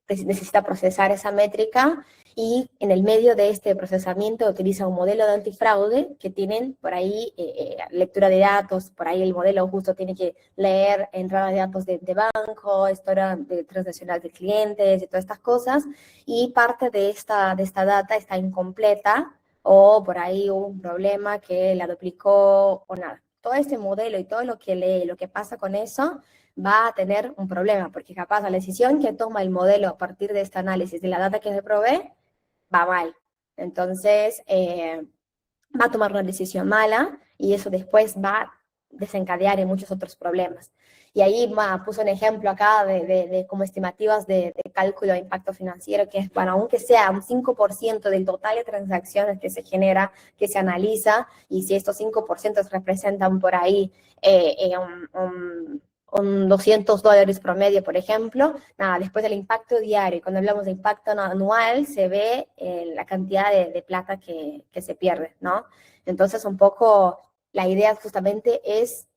necesita procesar esa métrica y en el medio de este procesamiento utiliza un modelo de antifraude que tienen por ahí lectura de datos, por ahí el modelo justo tiene que leer entrada de datos de banco, historia de transaccional de clientes y todas estas cosas, y parte de esta data está incompleta, o por ahí hubo un problema que la duplicó o nada. Todo este modelo y todo lo que lee, lo que pasa con eso, va a tener un problema, porque capaz la decisión que toma el modelo a partir de este análisis de la data que se provee, va mal. Entonces, va a tomar una decisión mala y eso después va a desencadear en muchos otros problemas. Y ahí puso un ejemplo acá de como estimativas de cálculo de impacto financiero, que es, bueno, aunque sea un 5% del total de transacciones que se genera, que se analiza, y si estos 5% representan por ahí un $200 promedio, por ejemplo, nada, después del impacto diario, cuando hablamos de impacto anual, se ve la cantidad de plata que se pierde, ¿no? Entonces, un poco la idea justamente es,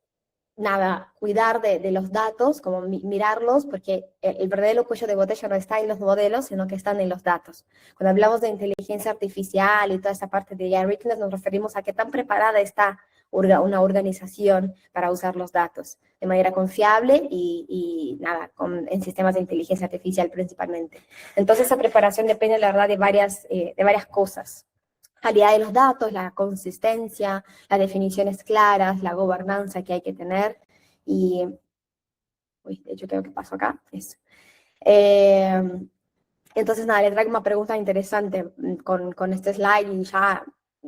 nada, cuidar de los datos, como mirarlos, porque el verdadero cuello de botella no está en los modelos, sino que están en los datos. Cuando hablamos de inteligencia artificial y toda esa parte de AI Readiness, nos referimos a qué tan preparada está una organización para usar los datos de manera confiable y nada, en sistemas de inteligencia artificial principalmente. Entonces, esa preparación depende, la verdad, de varias cosas. Calidad de los datos, la consistencia, las definiciones claras, la gobernanza que hay que tener y... Uy, de hecho creo que pasó acá. Eso. Entonces, nada, les traigo una pregunta interesante con este slide y ya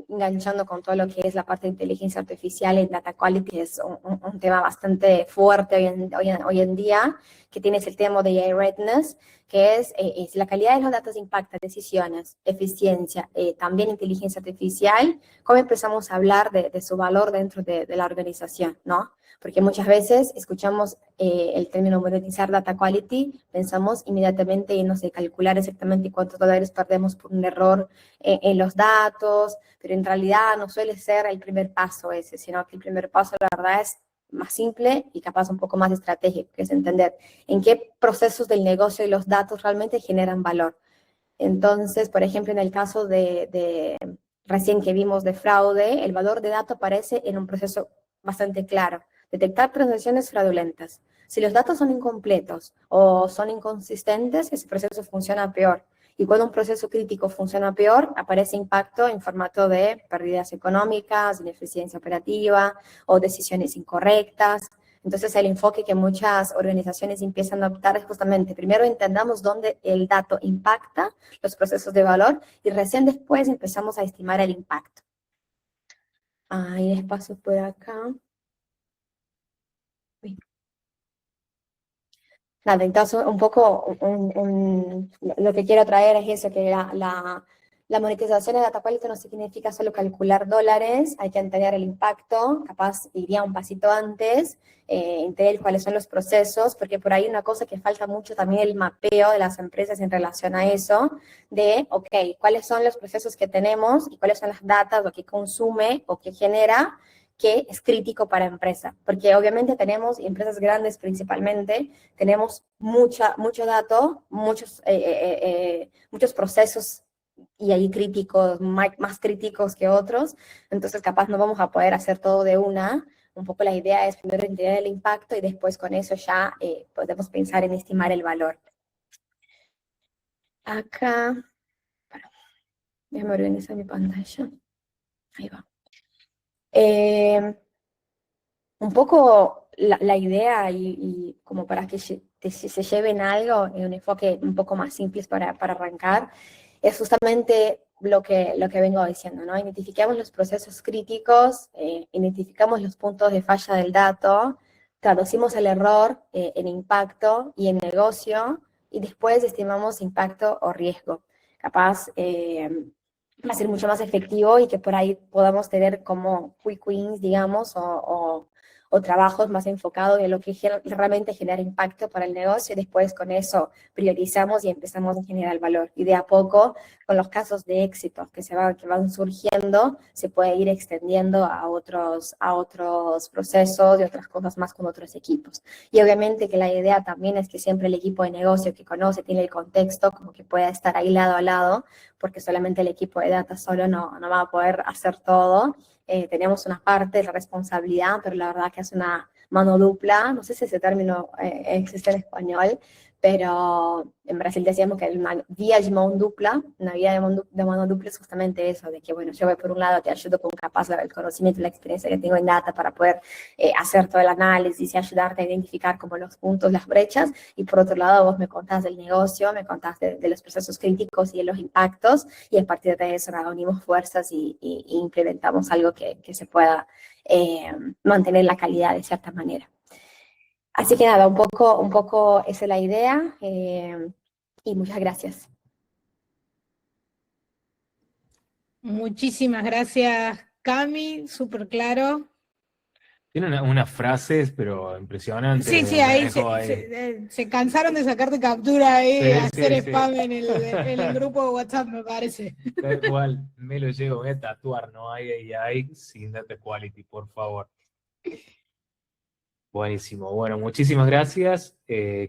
enganchando con todo lo que es la parte de inteligencia artificial en data quality, es un tema bastante fuerte hoy en día, que tienes el tema de AI Readiness, que es la calidad de los datos impacta decisiones, eficiencia, también inteligencia artificial, cómo empezamos a hablar de su valor dentro de la organización, ¿no? Porque muchas veces escuchamos el término monetizar data quality, pensamos inmediatamente en, no sé, calcular exactamente cuántos dólares perdemos por un error en los datos, pero en realidad no suele ser el primer paso ese, sino que el primer paso, la verdad, es más simple y capaz un poco más estratégico, que es entender en qué procesos del negocio y los datos realmente generan valor. Entonces, por ejemplo, en el caso de recién que vimos de fraude, el valor de datos aparece en un proceso bastante claro. Detectar transacciones fraudulentas. Si los datos son incompletos o son inconsistentes, ese proceso funciona peor. Y cuando un proceso crítico funciona peor, aparece impacto en formato de pérdidas económicas, ineficiencia operativa o decisiones incorrectas. Entonces, el enfoque que muchas organizaciones empiezan a adoptar es justamente, primero entendamos dónde el dato impacta los procesos de valor y recién después empezamos a estimar el impacto. Ahí les paso por acá. Nada, entonces un poco lo que quiero traer es eso, que la la monetización de data quality no significa solo calcular dólares, hay que entender el impacto, capaz iría un pasito antes, entender cuáles son los procesos, porque por ahí una cosa que falta mucho también el mapeo de las empresas en relación a eso, de, ok, cuáles son los procesos que tenemos y cuáles son las datas, lo que consume o que genera, que es crítico para empresa, porque obviamente tenemos, empresas grandes principalmente, tenemos mucho dato, muchos procesos y ahí críticos, más críticos que otros, entonces capaz no vamos a poder hacer todo de una. Un poco la idea es primero entender el impacto y después con eso ya podemos pensar en estimar el valor. Acá, déjame organizar mi pantalla. Ahí va. Un poco la idea y como para que se lleven algo, un enfoque un poco más simple para arrancar, es justamente lo que vengo diciendo, ¿no? Identificamos los procesos críticos, identificamos los puntos de falla del dato, traducimos el error en impacto y en negocio, y después estimamos impacto o riesgo. Capaz va a ser mucho más efectivo y que por ahí podamos tener como quick wins, digamos, o trabajos más enfocados en lo que realmente genera impacto para el negocio, y después con eso priorizamos y empezamos a generar valor. Y de a poco, con los casos de éxito que van surgiendo, se puede ir extendiendo a otros procesos y otras cosas más con otros equipos. Y obviamente que la idea también es que siempre el equipo de negocio que conoce, tiene el contexto, como que pueda estar ahí lado a lado, porque solamente el equipo de data solo no va a poder hacer todo. Tenemos una parte de la responsabilidad, pero la verdad que es una mano dupla, no sé si ese término existe en español, pero en Brasil decíamos que una vía de mano dupla, una vía de mano dupla es justamente eso, de que, bueno, yo voy por un lado, te ayudo con capaz el conocimiento y la experiencia que tengo en data para poder hacer todo el análisis y ayudarte a identificar como los puntos, las brechas, y por otro lado vos me contás del negocio, me contás de los procesos críticos y de los impactos, y a partir de eso unimos fuerzas y implementamos algo que se pueda mantener la calidad de cierta manera. Así que nada, un poco esa es la idea, y muchas gracias. Muchísimas gracias, Cami, súper claro. Tiene unas frases, pero impresionantes. Sí, ahí Dejo se cansaron de sacarte captura ahí, Sí, hacer sí. spam en el grupo de WhatsApp, me parece. Tal cual, me lo llevo, voy a tatuar, no hay AI sin data quality, por favor. Buenísimo, bueno, muchísimas gracias,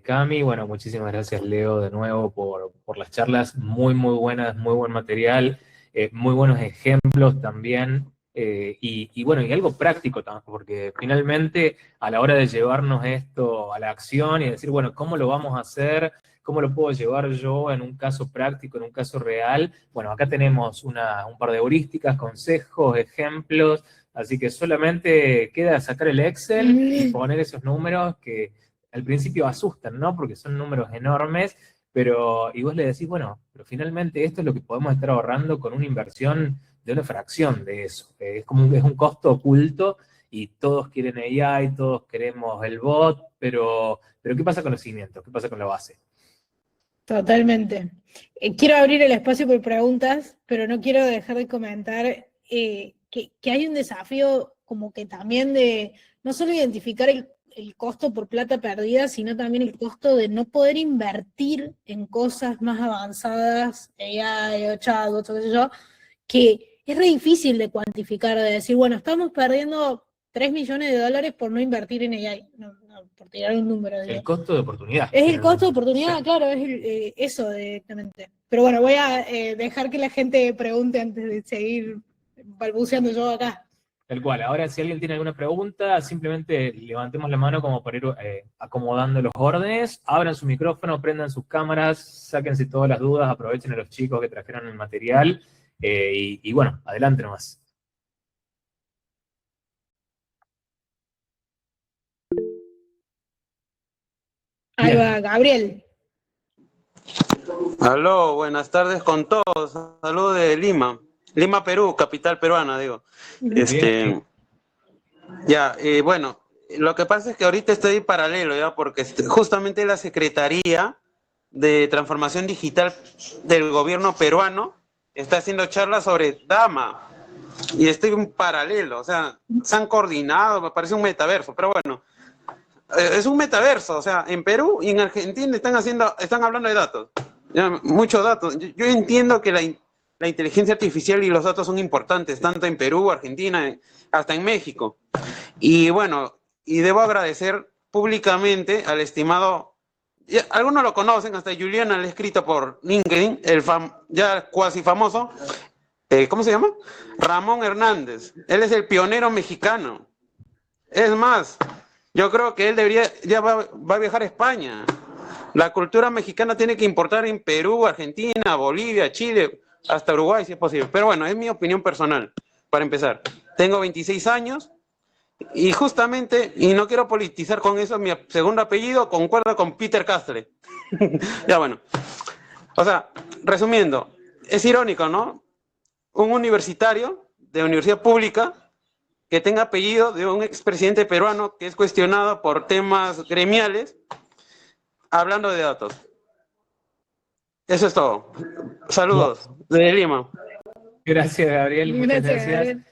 Cami, bueno, muchísimas gracias, Leo, de nuevo por las charlas, muy buenas, muy buen material, muy buenos ejemplos también, y bueno, y algo práctico también, porque finalmente a la hora de llevarnos esto a la acción y decir, bueno, ¿cómo lo vamos a hacer? ¿Cómo lo puedo llevar yo en un caso práctico, en un caso real? Bueno, acá tenemos un par de heurísticas, consejos, ejemplos. Así que solamente queda sacar el Excel y poner esos números que al principio asustan, ¿no? Porque son números enormes, y vos le decís, bueno, pero finalmente esto es lo que podemos estar ahorrando con una inversión de una fracción de eso. Es un costo oculto y todos quieren AI, todos queremos el bot, pero ¿qué pasa con los cimientos? ¿Qué pasa con la base? Totalmente. Quiero abrir el espacio por preguntas, pero no quiero dejar de comentar que hay un desafío como que también de no solo identificar el costo por plata perdida, sino también el costo de no poder invertir en cosas más avanzadas, AI o chatbots o qué sé yo, que es re difícil de cuantificar, de decir, bueno, estamos perdiendo $3 millones por no invertir en AI, por tirar un número. El costo de oportunidad. Es el costo de oportunidad, sí. Claro, es eso directamente. Pero bueno, voy a dejar que la gente pregunte antes de seguir balbuceando yo acá. Tal cual. Ahora, si alguien tiene alguna pregunta, simplemente levantemos la mano como para ir acomodando los órdenes, abran su micrófono, prendan sus cámaras, sáquense todas las dudas, aprovechen a los chicos que trajeron el material, y bueno, adelante nomás. Ahí va, Gabriel. Aló, buenas tardes con todos. Saludos de Lima, Perú, capital peruana, digo. Bueno, lo que pasa es que ahorita estoy paralelo, ya, porque justamente la Secretaría de Transformación Digital del gobierno peruano está haciendo charlas sobre Dama. Y estoy en paralelo, o sea, se han coordinado, me parece un metaverso, pero bueno, es un metaverso, o sea, en Perú y en Argentina están hablando de datos, ya, muchos datos. Yo entiendo que la inteligencia artificial y los datos son importantes, tanto en Perú, Argentina, hasta en México. Y bueno, y debo agradecer públicamente al estimado, algunos lo conocen, hasta Juliana le he escrito por LinkedIn, ya cuasi famoso, ¿cómo se llama? Ramón Hernández. Él es el pionero mexicano. Es más, yo creo que él ya va a viajar a España. La cultura mexicana tiene que importar en Perú, Argentina, Bolivia, Chile, hasta Uruguay si es posible. Pero bueno, es mi opinión personal, para empezar. Tengo 26 años y justamente, y no quiero politizar con eso, mi segundo apellido concuerda con Peter Castle. Ya bueno. O sea, resumiendo, es irónico, ¿no? Un universitario de universidad pública que tenga apellido de un expresidente peruano que es cuestionado por temas gremiales, hablando de datos. Eso es todo. Saludos desde Lima. Gracias, Gabriel. Muchas Gracias, gracias. Gabriel.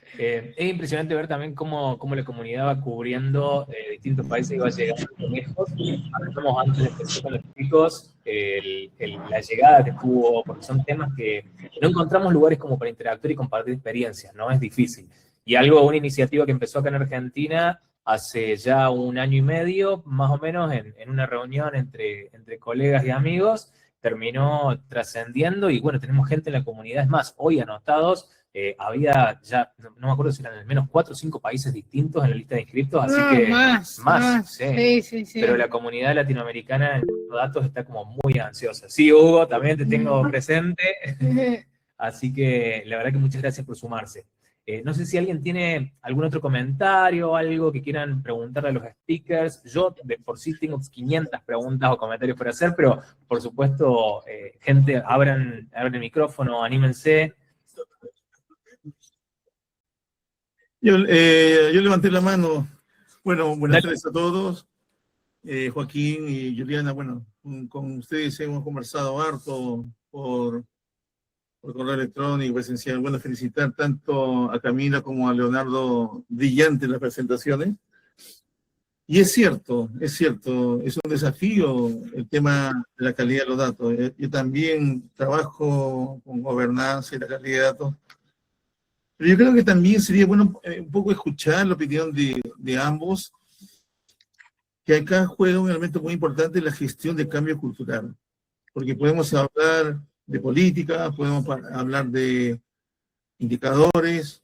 Es impresionante ver también cómo la comunidad va cubriendo distintos países y va llegando lejos. Hablamos antes de empezar con los chicos, la llegada que tuvo, porque son temas que no encontramos lugares como para interactuar y compartir experiencias, ¿no? Es difícil. Y una iniciativa que empezó acá en Argentina hace ya 1 año y medio, más o menos, en una reunión entre colegas y amigos, terminó trascendiendo y bueno, tenemos gente en la comunidad, es más, hoy anotados, había ya, no me acuerdo si eran al menos 4 o 5 países distintos en la lista de inscriptos, así que más, sí. Pero la comunidad latinoamericana en los datos está como muy ansiosa. Sí, Hugo, también te tengo presente, así que la verdad que muchas gracias por sumarse. No sé si alguien tiene algún otro comentario o algo que quieran preguntarle a los speakers. Yo de por sí tengo 500 preguntas o comentarios por hacer, pero por supuesto, gente, abran el micrófono, anímense. Yo levanté la mano. Bueno, buenas tardes a todos. Joaquín y Juliana, bueno, con ustedes hemos conversado harto por correo electrónico, presencial. Bueno, felicitar tanto a Camila como a Leonardo, brillante en las presentaciones. Y es cierto, es un desafío el tema de la calidad de los datos. Yo también trabajo con gobernanza y la calidad de datos. Pero yo creo que también sería bueno un poco escuchar la opinión de ambos, que acá juega un elemento muy importante la gestión del cambio cultural. Porque podemos hablar de política, podemos hablar de indicadores,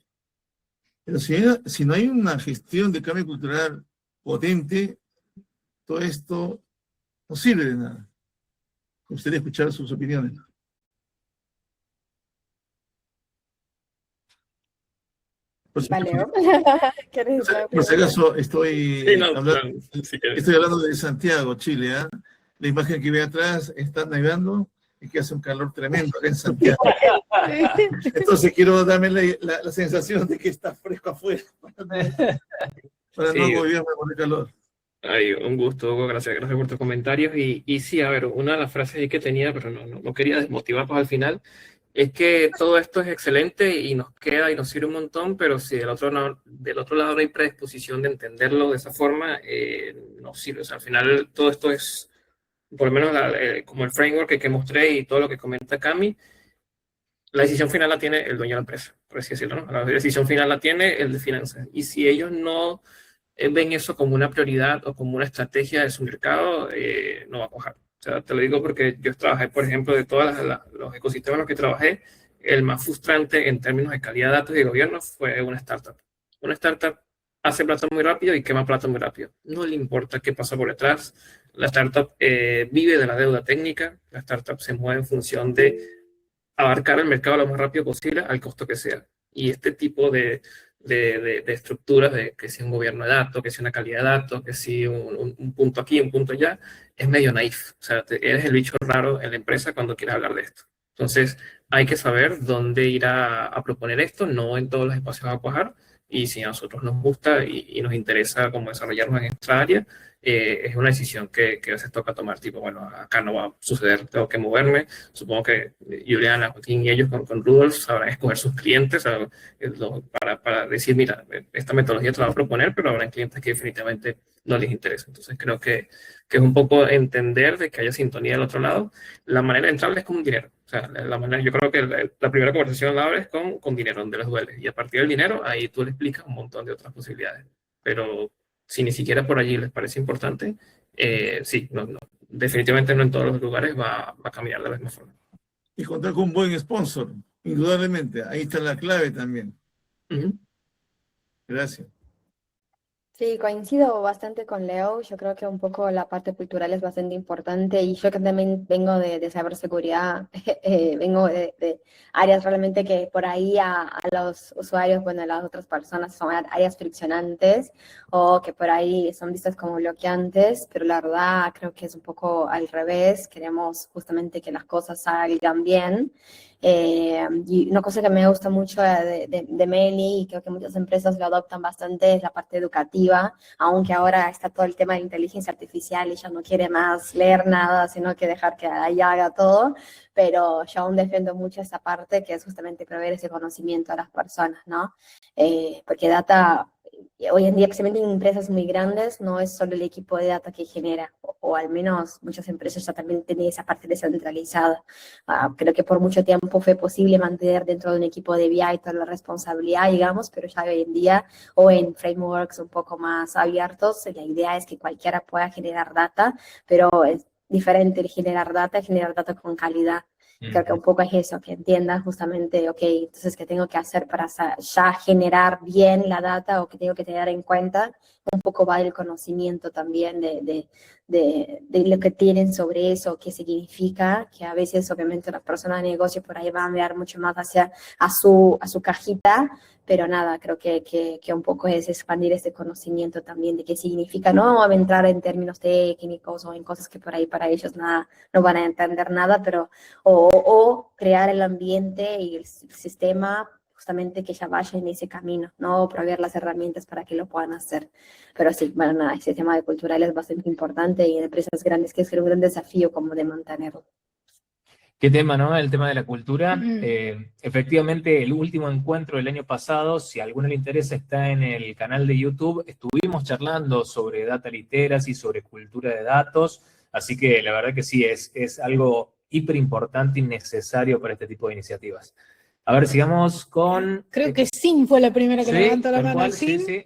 pero si no hay una gestión de cambio cultural potente, todo esto no sirve de nada. Me gustaría escuchar sus opiniones. Por si acaso estoy hablando de Santiago, Chile. La imagen que ve atrás está nevando y que hace un calor tremendo acá en Santiago. Entonces quiero darme la sensación de que está fresco afuera para no volverme con el calor. Ay, un gusto, Hugo, gracias por tus comentarios. Y sí, a ver, una de las frases ahí que tenía, pero no quería desmotivarlos al final, es que todo esto es excelente y nos queda y nos sirve un montón, pero si del otro lado no hay predisposición de entenderlo de esa forma, no sirve. O sea, al final todo esto es, por lo menos como el framework que mostré y todo lo que comenta Cami, la decisión final la tiene el dueño de la empresa, por así decirlo, ¿no? La decisión final la tiene el de finanzas. Y si ellos no ven eso como una prioridad o como una estrategia de su mercado, no va a cuajar. O sea, te lo digo porque yo trabajé, por ejemplo, de todos los ecosistemas en los que trabajé, el más frustrante en términos de calidad de datos y de gobierno fue una startup. Una startup hace plata muy rápido y quema plata muy rápido. No le importa qué pasa por detrás. La startup vive de la deuda técnica. La startup se mueve en función de abarcar el mercado lo más rápido posible al costo que sea. Y este tipo de estructuras, de que si un gobierno de datos, que si una calidad de datos, que si un punto aquí, un punto allá, es medio naif. O sea, eres el bicho raro en la empresa cuando quieres hablar de esto. Entonces, hay que saber dónde ir a proponer esto, no en todos los espacios va a cuajar, y si a nosotros nos gusta y nos interesa como desarrollarnos en esta área, es una decisión que a veces toca tomar, tipo, bueno, acá no va a suceder, tengo que moverme. Supongo que Juliana, Joaquín y ellos con Rudolf sabrán escoger sus clientes para decir, mira, esta metodología te la voy a proponer, pero habrá clientes que definitivamente no les interesa. Entonces creo que es un poco entender de que haya sintonía del otro lado. La manera de entrarle es con dinero. O sea, yo creo que la primera conversación la abres con dinero, donde les duele. Y a partir del dinero, ahí tú le explicas un montón de otras posibilidades. Pero si ni siquiera por allí les parece importante, sí, definitivamente no en todos los lugares va a caminar de la misma forma. Y contar con un buen sponsor, indudablemente. Ahí está la clave también. Gracias. Sí, coincido bastante con Leo. Yo creo que un poco la parte cultural es bastante importante y yo que también vengo de ciberseguridad, vengo de áreas realmente que por ahí a los usuarios, bueno, a las otras personas son áreas friccionantes o que por ahí son vistas como bloqueantes, pero la verdad creo que es un poco al revés. Queremos justamente que las cosas salgan bien. Y una cosa que me gusta mucho de Meli, y creo que muchas empresas lo adoptan bastante, es la parte educativa, aunque ahora está todo el tema de inteligencia artificial y ya no quiere más leer nada, sino que dejar que ahí haga todo, pero yo aún defiendo mucho esa parte que es justamente proveer ese conocimiento a las personas, ¿no? Porque data, hoy en día, especialmente en empresas muy grandes, no es solo el equipo de data que genera, o al menos muchas empresas ya también tienen esa parte descentralizada. Creo que por mucho tiempo fue posible mantener dentro de un equipo de BI toda la responsabilidad, digamos, pero ya hoy en día, o en frameworks un poco más abiertos, la idea es que cualquiera pueda generar data, pero es diferente el generar data con calidad. Creo que un poco es eso, que entiendan justamente, ok, entonces, ¿qué tengo que hacer para ya generar bien la data o qué tengo que tener en cuenta? Un poco va el conocimiento también de lo que tienen sobre eso, qué significa, que a veces obviamente las personas de negocio por ahí van a mirar mucho más hacia a su cajita, pero nada, creo que un poco es expandir ese conocimiento también de qué significa, no entrar en términos técnicos o en cosas que por ahí para ellos nada, no van a entender nada, pero o crear el ambiente y el sistema justamente que ya vaya en ese camino, ¿no? Proveer las herramientas para que lo puedan hacer. Pero sí, bueno, nada, ese tema de cultural es bastante importante y en empresas grandes que es un gran desafío como de mantenerlo. Qué tema, ¿no? El tema de la cultura. Efectivamente, el último encuentro del año pasado, si a alguno le interesa, está en el canal de YouTube. Estuvimos charlando sobre data literacy, sobre cultura de datos, así que la verdad que sí, es algo hiper importante y necesario para este tipo de iniciativas. A ver, sigamos con... Creo que Sin fue la primera que Sí, levantó la tal mano. cual, Sin. sí.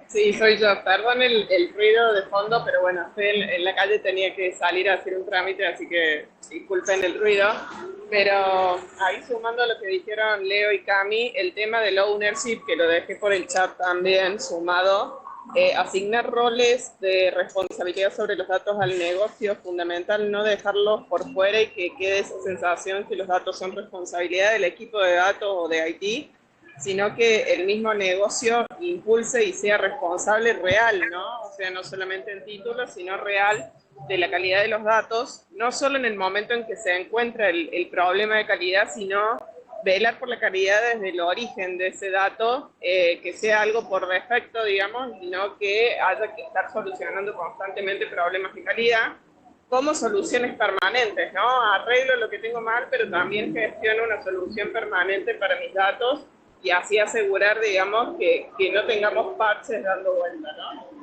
Sí, soy yo. Perdón el ruido de fondo, pero bueno, estoy en la calle, tenía que salir a hacer un trámite, así que disculpen el ruido. Pero ahí sumando a lo que dijeron Leo y Cami, el tema del ownership, que lo dejé por el chat también sumado, asignar roles de responsabilidad sobre los datos al negocio, fundamental no dejarlos por fuera y que quede esa sensación que los datos son responsabilidad del equipo de datos o de IT, sino que el mismo negocio impulse y sea responsable real, ¿no? O sea, no solamente en títulos, sino real de la calidad de los datos, no solo en el momento en que se encuentra el problema de calidad, sino velar por la calidad desde el origen de ese dato, que sea algo por defecto, digamos, y no que haya que estar solucionando constantemente problemas de calidad, como soluciones permanentes, ¿no? Arreglo lo que tengo mal, pero también gestiono una solución permanente para mis datos, y así asegurar, digamos, que no tengamos parches dando vuelta, ¿no?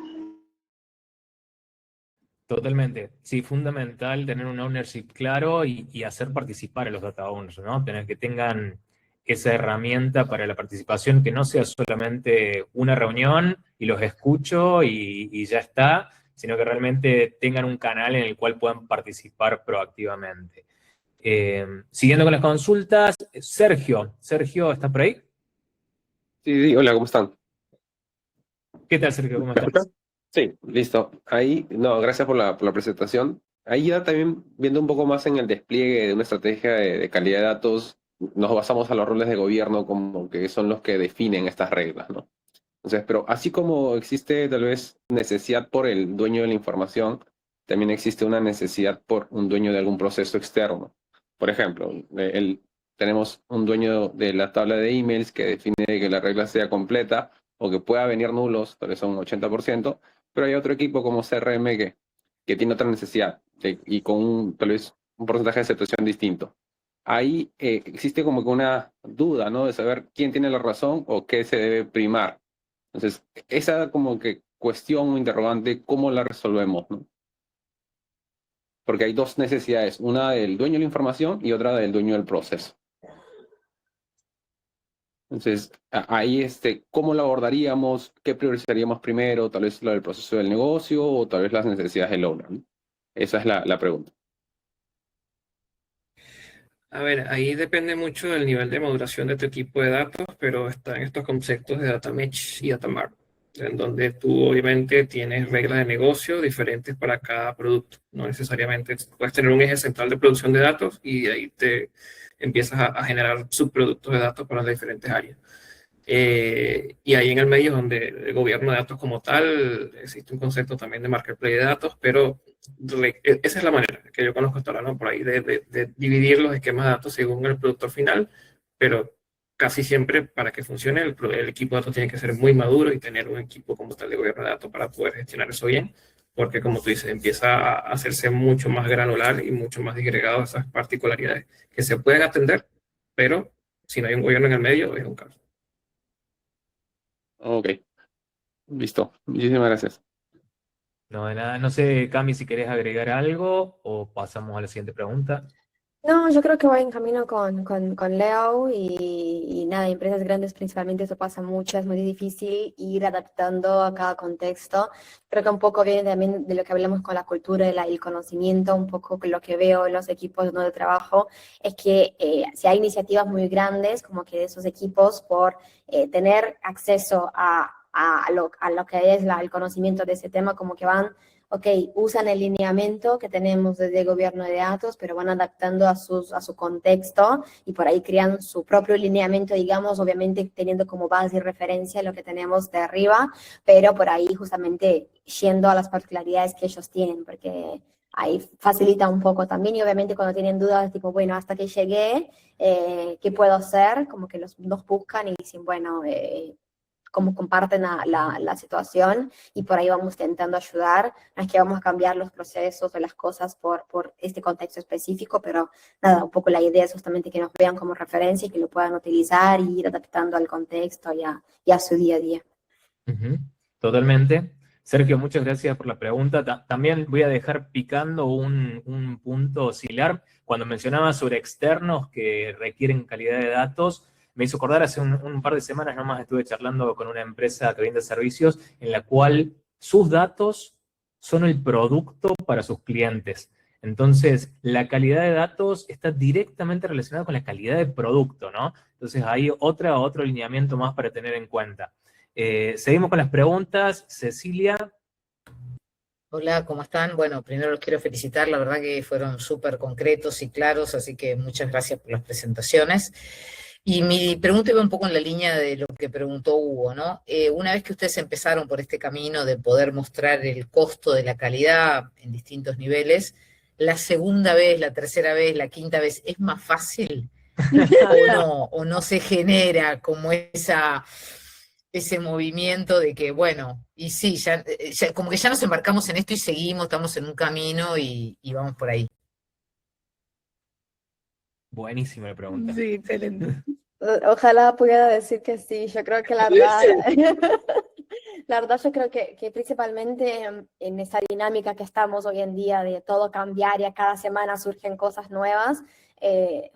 Totalmente. Sí, fundamental tener un ownership claro y hacer participar a los data owners, ¿no? Tener que tengan esa herramienta para la participación, que no sea solamente una reunión y los escucho y ya está, sino que realmente tengan un canal en el cual puedan participar proactivamente. Siguiendo con las consultas, Sergio, ¿está por ahí? Sí, hola, ¿cómo están? ¿Qué tal, Sergio? ¿Cómo ¿Me estás? escuchan? Sí, listo. Ahí, no, gracias por la presentación. Ahí ya también viendo un poco más en el despliegue de una estrategia de calidad de datos, nos basamos a los roles de gobierno como que son los que definen estas reglas, ¿no? Entonces, pero así como existe tal vez necesidad por el dueño de la información, también existe una necesidad por un dueño de algún proceso externo. Por ejemplo, tenemos un dueño de la tabla de emails que define que la regla sea completa, o que pueda venir nulos, tal vez son 80%, pero hay otro equipo como CRM que tiene otra necesidad y con tal vez un porcentaje de aceptación distinto. Ahí existe como que una duda, ¿no? De saber quién tiene la razón o qué se debe primar. Entonces, esa como que cuestión o interrogante, ¿cómo la resolvemos, no? Porque hay dos necesidades, una del dueño de la información y otra del dueño del proceso. Entonces, ahí, ¿cómo lo abordaríamos? ¿Qué priorizaríamos primero? Tal vez lo del proceso del negocio o tal vez las necesidades del owner, ¿no? Esa es la pregunta. A ver, ahí depende mucho del nivel de maduración de tu equipo de datos, pero están estos conceptos de data mesh y data mart, en donde tú obviamente tienes reglas de negocio diferentes para cada producto. No necesariamente puedes tener un eje central de producción de datos y de ahí te empiezas a generar subproductos de datos para las diferentes áreas. Y ahí en el medio es donde el gobierno de datos como tal, existe un concepto también de marketplace de datos, pero esa es la manera que yo conozco hasta ahora, ¿no? Por ahí de dividir los esquemas de datos según el productor final, pero casi siempre para que funcione el equipo de datos tiene que ser muy maduro y tener un equipo como tal de gobierno de datos para poder gestionar eso bien, porque como tú dices, empieza a hacerse mucho más granular y mucho más disgregado esas particularidades que se pueden atender, pero si no hay un gobierno en el medio es un caos. Ok, listo. Muchísimas gracias. No, de nada. No sé, Cami, si querés agregar algo o pasamos a la siguiente pregunta. No, yo creo que voy en camino con Leo y nada, empresas grandes principalmente eso pasa mucho, es muy difícil ir adaptando a cada contexto. Creo que un poco viene también de lo que hablamos con la cultura, el conocimiento, un poco lo que veo en los equipos de trabajo, es que si hay iniciativas muy grandes, como que de esos equipos, por tener acceso a lo que es el conocimiento de ese tema, como que van ok, usan el lineamiento que tenemos desde el gobierno de datos, pero van adaptando a su contexto y por ahí crean su propio lineamiento, digamos, obviamente teniendo como base y referencia lo que tenemos de arriba, pero por ahí justamente yendo a las particularidades que ellos tienen, porque ahí facilita un poco también y obviamente cuando tienen dudas, tipo, bueno, hasta que llegué, ¿qué puedo hacer? Como que nos buscan y dicen, bueno, cómo comparten la situación y por ahí vamos intentando ayudar. No es que vamos a cambiar los procesos o las cosas por este contexto específico, pero nada, un poco la idea es justamente que nos vean como referencia y que lo puedan utilizar y ir adaptando al contexto y a su día a día. Totalmente. Sergio, muchas gracias por la pregunta. También voy a dejar picando un punto similar. Cuando mencionaba sobre externos que requieren calidad de datos, me hizo acordar hace un par de semanas nomás estuve charlando con una empresa que vende servicios en la cual sus datos son el producto para sus clientes. Entonces, la calidad de datos está directamente relacionada con la calidad de producto, ¿no? Entonces, hay otro lineamiento más para tener en cuenta. Seguimos con las preguntas. Cecilia. Hola, ¿cómo están? Bueno, primero los quiero felicitar, la verdad que fueron súper concretos y claros, así que muchas gracias por las presentaciones. Y mi pregunta iba un poco en la línea de lo que preguntó Hugo, ¿no? Una vez que ustedes empezaron por este camino de poder mostrar el costo de la calidad en distintos niveles, la segunda vez, la tercera vez, la quinta vez, ¿es más fácil? ¿O no se genera como ese movimiento de que, bueno, y sí, ya como que ya nos embarcamos en esto y seguimos, estamos en un camino y vamos por ahí? Buenísima la pregunta. Sí, excelente. Ojalá pudiera decir que sí, yo creo que la verdad, la verdad yo creo que principalmente en esa dinámica que estamos hoy en día de todo cambiar y a cada semana surgen cosas nuevas,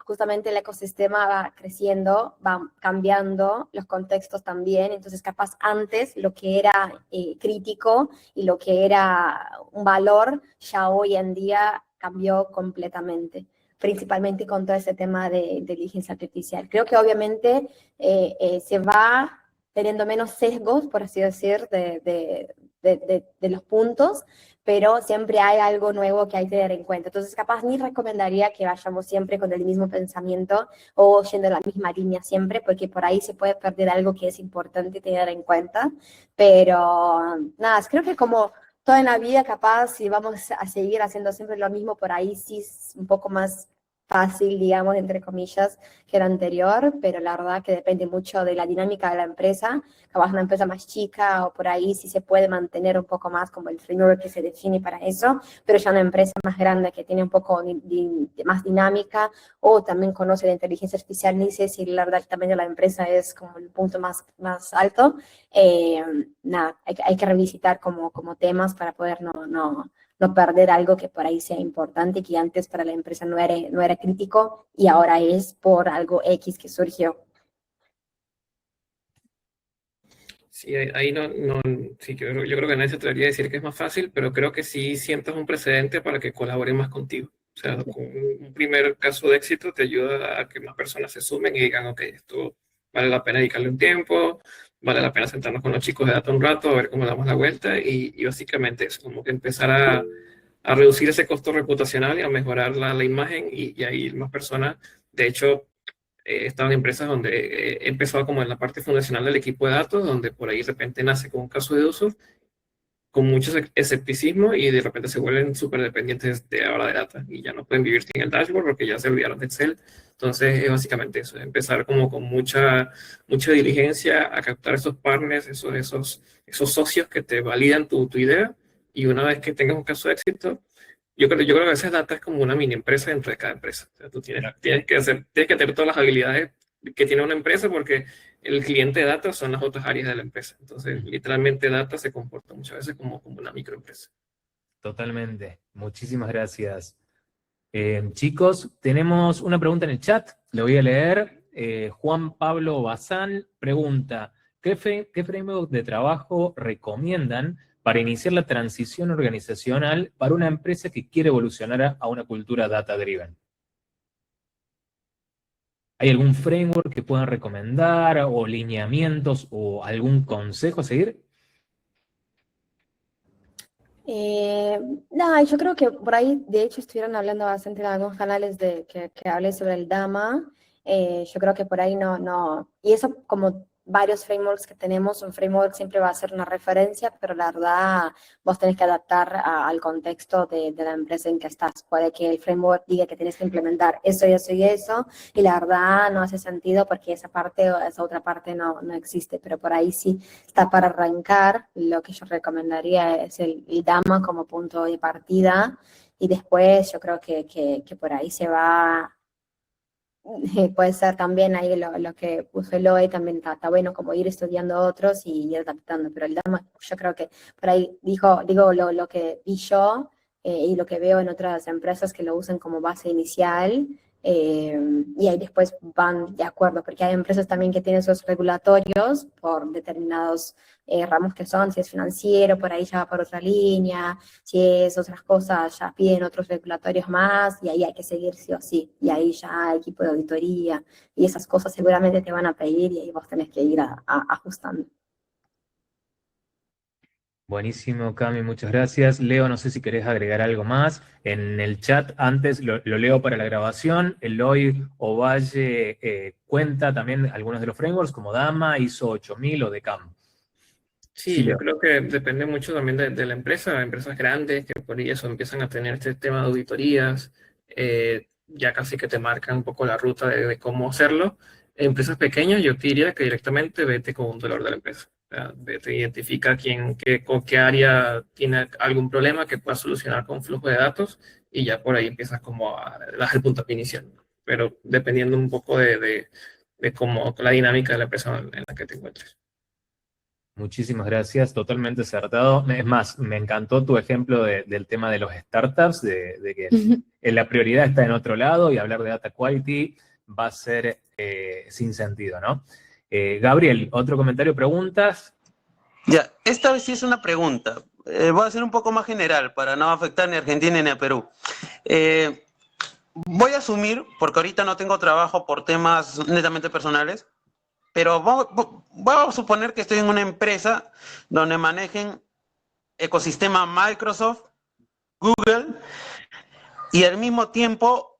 justamente el ecosistema va creciendo, va cambiando los contextos también, entonces capaz antes lo que era crítico y lo que era un valor, ya hoy en día cambió completamente, principalmente con todo ese tema de inteligencia artificial. Creo que obviamente se va teniendo menos sesgos, por así decir, de los puntos, pero siempre hay algo nuevo que hay que tener en cuenta. Entonces, capaz ni recomendaría que vayamos siempre con el mismo pensamiento o yendo en la misma línea siempre, porque por ahí se puede perder algo que es importante tener en cuenta. Pero nada, creo que como toda en la vida, capaz, si vamos a seguir haciendo siempre lo mismo, por ahí sí es un poco más fácil, digamos, entre comillas, que la anterior, pero la verdad que depende mucho de la dinámica de la empresa. Capaz una empresa más chica o por ahí sí se puede mantener un poco más como el framework que se define para eso, pero ya una empresa más grande que tiene un poco más dinámica o también conoce la inteligencia artificial, ni sé si la verdad el tamaño de la empresa es como el punto más alto. Nada, hay que revisitar como temas para poder no perder algo que por ahí sea importante, que antes para la empresa no era crítico y ahora es por algo X que surgió. Sí, ahí sí, yo creo que nadie se atrevería a decir que es más fácil, pero creo que sí sientas un precedente para que colaboren más contigo. O sea, con un primer caso de éxito te ayuda a que más personas se sumen y digan, ok, esto vale la pena dedicarle un tiempo, vale la pena sentarnos con los chicos de data un rato, a ver cómo damos la vuelta y básicamente es como que empezar a reducir ese costo reputacional y a mejorar la imagen y ahí más personas. De hecho, he estado en empresas donde he empezado como en la parte fundacional del equipo de datos, donde por ahí de repente nace con un caso de uso, con mucho escepticismo y de repente se vuelven súper dependientes de ahora de data y ya no pueden vivir sin el dashboard porque ya se olvidaron de Excel. Entonces es básicamente eso, empezar como con mucha diligencia a captar esos partners, esos socios que te validan tu idea y una vez que tengas un caso de éxito, yo creo que a veces data es como una mini empresa dentro de cada empresa. O sea, tú tienes que tener todas las habilidades que tiene una empresa porque el cliente de data son las otras áreas de la empresa. Entonces, literalmente data se comporta muchas veces como una microempresa. Totalmente. Muchísimas gracias. Chicos, tenemos una pregunta en el chat, lo voy a leer. Juan Pablo Bazán pregunta, ¿qué framework de trabajo recomiendan para iniciar la transición organizacional para una empresa que quiere evolucionar a una cultura data-driven? ¿Hay algún framework que puedan recomendar o lineamientos o algún consejo a seguir? No, yo creo que por ahí, de hecho, estuvieron hablando bastante en algunos canales que hablé sobre el DAMA. Yo creo que por ahí no. Y eso, como varios frameworks que tenemos, un framework siempre va a ser una referencia, pero la verdad vos tenés que adaptar al contexto de la empresa en que estás. Puede que el framework diga que tienes que implementar eso y eso y eso, y la verdad no hace sentido porque esa parte o esa otra parte no existe, pero por ahí sí está para arrancar. Lo que yo recomendaría es el DAMA como punto de partida, y después yo creo que por ahí se va. Puede ser también ahí lo que puso Eloy, también está bueno como ir estudiando otros y ir adaptando, pero el DAMA yo creo que por ahí digo lo que vi yo y lo que veo en otras empresas que lo usan como base inicial, y ahí después van de acuerdo, porque hay empresas también que tienen esos regulatorios por determinados ramos que son, si es financiero, por ahí ya va por otra línea, si es otras cosas, ya piden otros regulatorios más, y ahí hay que seguir sí o sí, y ahí ya el equipo de auditoría, y esas cosas seguramente te van a pedir, y ahí vos tenés que ir ajustando. Buenísimo, Cami, muchas gracias. Leo, no sé si querés agregar algo más. En el chat antes lo leo para la grabación. Eloy Ovalle cuenta también algunos de los frameworks como DAMA, ISO 8000 o DECAM. Sí, yo creo que depende mucho también de la empresa. Empresas grandes que por eso empiezan a tener este tema de auditorías, ya casi que te marcan un poco la ruta de cómo hacerlo. Empresas pequeñas, yo te diría que directamente vete con un dolor de la empresa. O sea, vete, identifica con qué área tiene algún problema que pueda solucionar con flujo de datos y ya por ahí empiezas como a dar el puntapié inicial. Pero dependiendo un poco de cómo la dinámica de la empresa en la que te encuentres. Muchísimas gracias, totalmente acertado. Es más, me encantó tu ejemplo del tema de los startups, de que la prioridad está en otro lado y hablar de data quality va a ser sin sentido, ¿no? Gabriel, otro comentario, preguntas. Ya, esta vez sí es una pregunta. Voy a ser un poco más general para no afectar ni a Argentina ni a Perú. Voy a asumir, porque ahorita no tengo trabajo por temas netamente personales, pero voy a suponer que estoy en una empresa donde manejen ecosistema Microsoft, Google, y al mismo tiempo,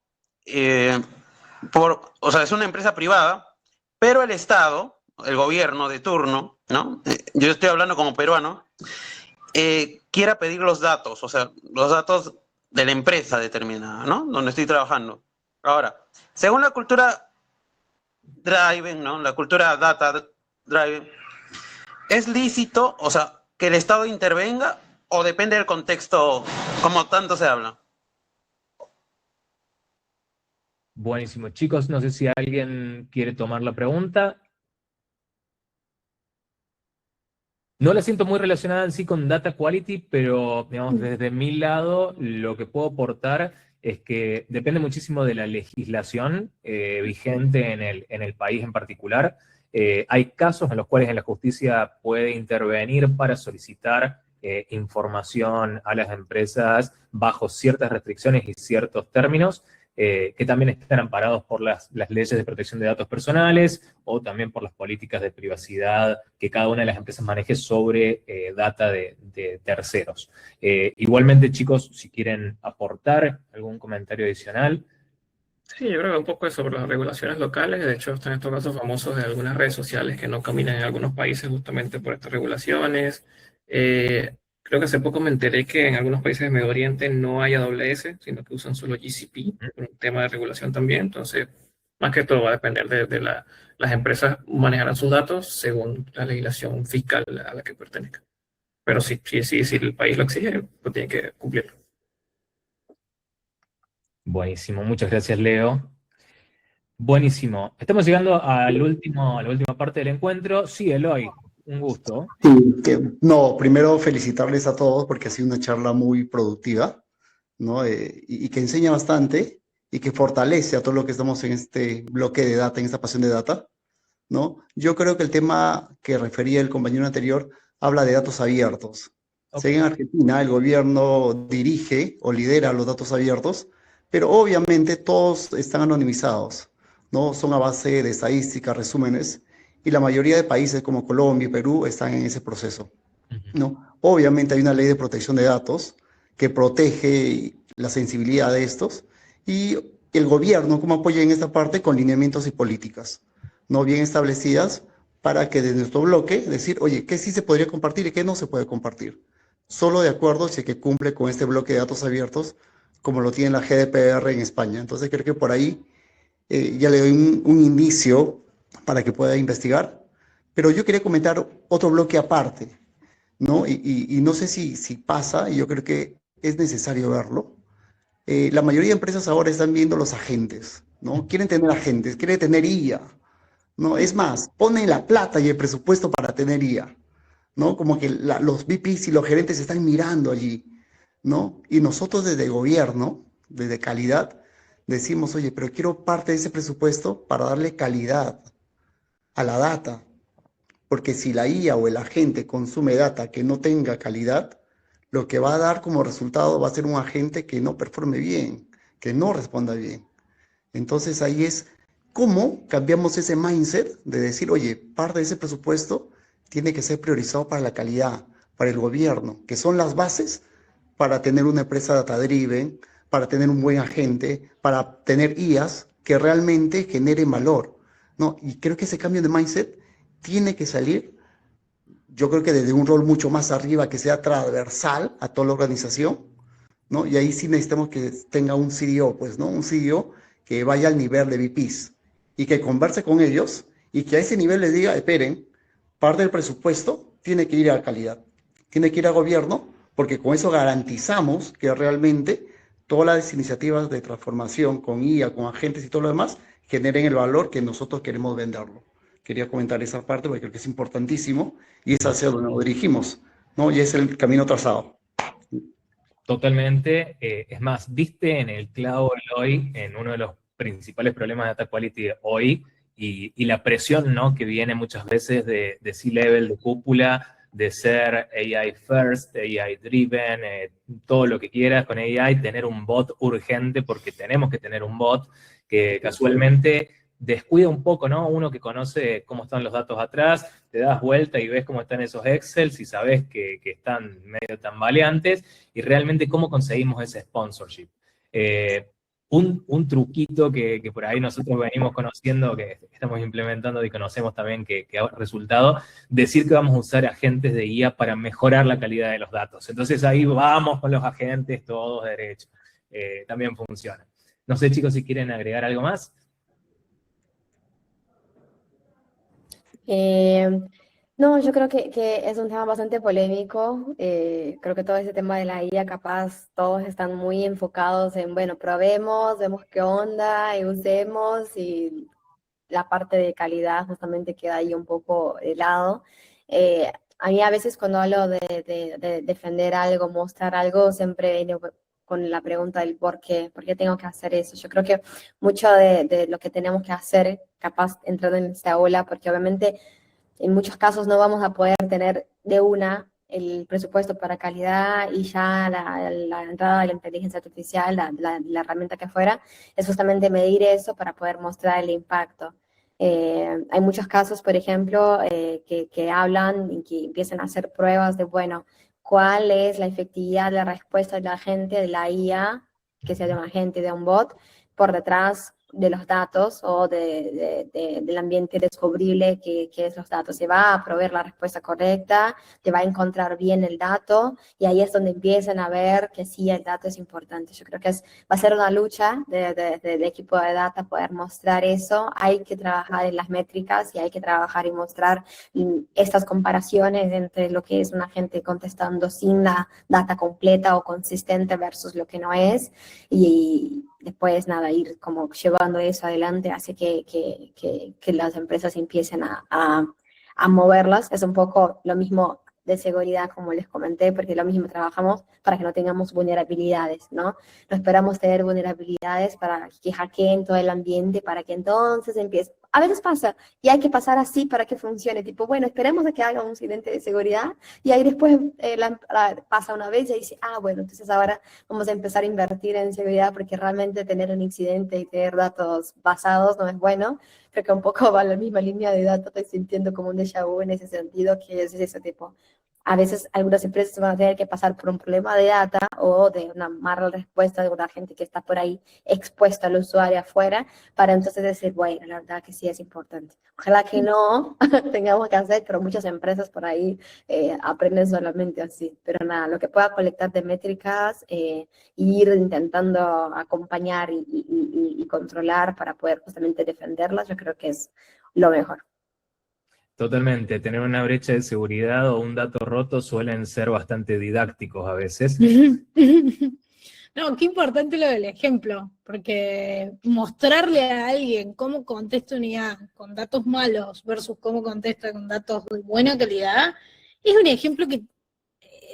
o sea, es una empresa privada, pero el Estado, el gobierno de turno, ¿no? Yo estoy hablando como peruano, quiera pedir los datos, o sea, los datos de la empresa determinada, ¿no? Donde estoy trabajando. Ahora, según la cultura driven, ¿no? La cultura data driven, ¿es lícito, o sea, que el Estado intervenga o depende del contexto como tanto se habla? Buenísimo. Chicos, no sé si alguien quiere tomar la pregunta. No la siento muy relacionada en sí con data quality, pero digamos, desde mi lado lo que puedo aportar es que depende muchísimo de la legislación vigente en el país en particular. Hay casos en los cuales la justicia puede intervenir para solicitar información a las empresas bajo ciertas restricciones y ciertos términos, que también están amparados por las leyes de protección de datos personales o también por las políticas de privacidad que cada una de las empresas maneje sobre data de terceros. Igualmente, chicos, si quieren aportar algún comentario adicional. Sí, yo creo que un poco sobre las regulaciones locales. De hecho, están estos casos famosos de algunas redes sociales que no caminan en algunos países justamente por estas regulaciones. Creo que hace poco me enteré que en algunos países de Medio Oriente no hay AWS, sino que usan solo GCP, por un tema de regulación también. Entonces, más que todo va a depender de las empresas manejarán sus datos según la legislación fiscal a la que pertenezcan. Pero si el país lo exige, pues tiene que cumplirlo. Buenísimo, muchas gracias, Leo. Buenísimo. Estamos llegando a la última parte del encuentro. Sí, Eloy, un gusto. Sí, no, primero felicitarles a todos porque ha sido una charla muy productiva, ¿no? Y que enseña bastante y que fortalece a todo lo que estamos en este bloque de data, en esta pasión de data, ¿no? Yo creo que el tema que refería el compañero anterior habla de datos abiertos. Sé que en Argentina el gobierno dirige o lidera los datos abiertos, pero obviamente todos están anonimizados, ¿no? Son a base de estadísticas, resúmenes, y la mayoría de países como Colombia y Perú están en ese proceso, ¿no? Obviamente hay una ley de protección de datos que protege la sensibilidad de estos, y el gobierno como apoya en esta parte con lineamientos y políticas, ¿no? Bien establecidas para que desde nuestro bloque decir, oye, ¿qué sí se podría compartir y qué no se puede compartir? Solo de acuerdo si que cumple con este bloque de datos abiertos como lo tiene la GDPR en España. Entonces creo que por ahí ya le doy un inicio para que pueda investigar, pero yo quería comentar otro bloque aparte, ¿no? Y no sé si pasa, y yo creo que es necesario verlo. La mayoría de empresas ahora están viendo los agentes, ¿no? Quieren tener agentes, quieren tener IA, ¿no? Es más, ponen la plata y el presupuesto para tener IA, ¿no? Como que los VPs y los gerentes están mirando allí, ¿no? Y nosotros desde gobierno, desde calidad, decimos, oye, pero quiero parte de ese presupuesto para darle calidad a la data, porque si la IA o el agente consume data que no tenga calidad, lo que va a dar como resultado va a ser un agente que no performe bien, que no responda bien. Entonces ahí es cómo cambiamos ese mindset de decir, oye, parte de ese presupuesto tiene que ser priorizado para la calidad, para el gobierno, que son las bases para tener una empresa data-driven, para tener un buen agente, para tener IAs que realmente generen valor, ¿no? Y creo que ese cambio de mindset tiene que salir, yo creo que desde un rol mucho más arriba, que sea transversal a toda la organización, ¿no? Y ahí sí necesitamos que tenga un CDO, pues, ¿no? Un CDO que vaya al nivel de VPs y que converse con ellos y que a ese nivel les diga, esperen, parte del presupuesto tiene que ir a calidad, tiene que ir a gobierno, porque con eso garantizamos que realmente todas las iniciativas de transformación con IA, con agentes y todo lo demás, generen el valor que nosotros queremos venderlo. Quería comentar esa parte porque creo que es importantísimo y es hacia donde nos dirigimos, ¿no? Y es el camino trazado. Totalmente. Es más, viste en el clavo hoy en uno de los principales problemas de data quality hoy y la presión, ¿no? que viene muchas veces de C-level, de cúpula, de ser AI first, AI driven, todo lo que quieras con AI, tener un bot urgente porque tenemos que tener un bot que casualmente descuida un poco, ¿no? Uno que conoce cómo están los datos atrás, te das vuelta y ves cómo están esos Excel y sabes que están medio tambaleantes y realmente cómo conseguimos ese sponsorship. Un truquito que por ahí nosotros venimos conociendo, que estamos implementando y conocemos también que ha resultado, decir que vamos a usar agentes de IA para mejorar la calidad de los datos. Entonces ahí vamos con los agentes todos derechos. También funciona. No sé, chicos, si quieren agregar algo más. No, yo creo que es un tema bastante polémico. Creo que todo ese tema de la IA, capaz, todos están muy enfocados en, bueno, probemos, vemos qué onda y usemos, y la parte de calidad justamente queda ahí un poco de lado. A mí a veces cuando hablo de defender algo, mostrar algo, siempre viene con la pregunta del por qué tengo que hacer eso. Yo creo que mucho de lo que tenemos que hacer, capaz entrando en esta ola, porque obviamente en muchos casos no vamos a poder tener de una el presupuesto para calidad y ya la entrada de la inteligencia artificial, la herramienta que fuera, es justamente medir eso para poder mostrar el impacto. Hay muchos casos, por ejemplo, que hablan y que empiezan a hacer pruebas de, bueno, cuál es la efectividad de la respuesta de la gente, de la IA, que sea de un agente, de un bot, por detrás de los datos o del ambiente descubrible que es los datos. Se va a proveer la respuesta correcta, te va a encontrar bien el dato, y ahí es donde empiezan a ver que sí, el dato es importante. Yo creo que va a ser una lucha del equipo de data poder mostrar eso. Hay que trabajar en las métricas y hay que trabajar y mostrar estas comparaciones entre lo que es una gente contestando sin la data completa o consistente versus lo que no es, y después, nada, ir como llevando eso adelante hace que las empresas empiecen a moverlas. Es un poco lo mismo de seguridad, como les comenté, porque lo mismo trabajamos para que no tengamos vulnerabilidades, ¿no? No esperamos tener vulnerabilidades para que hackeen todo el ambiente, para que entonces empiece. A veces pasa, y hay que pasar así para que funcione. Tipo, bueno, esperemos a que haga un incidente de seguridad, y ahí después pasa una vez y dice, bueno, entonces ahora vamos a empezar a invertir en seguridad, porque realmente tener un incidente y tener datos basados no es bueno. Creo que un poco va en la misma línea de datos, estoy sintiendo como un déjà vu en ese sentido, que es ese tipo. A veces algunas empresas van a tener que pasar por un problema de data o de una mala respuesta de una gente que está por ahí expuesta al usuario afuera, para entonces decir, bueno, la verdad que sí es importante. Ojalá que no tengamos que hacer, pero muchas empresas por ahí aprenden solamente así. Pero nada, lo que pueda colectar de métricas, ir intentando acompañar y controlar para poder justamente defenderlas, yo creo que es lo mejor. Totalmente, tener una brecha de seguridad o un dato roto suelen ser bastante didácticos a veces. No, qué importante lo del ejemplo, porque mostrarle a alguien cómo contesta una IA con datos malos versus cómo contesta con datos de buena calidad, es un ejemplo que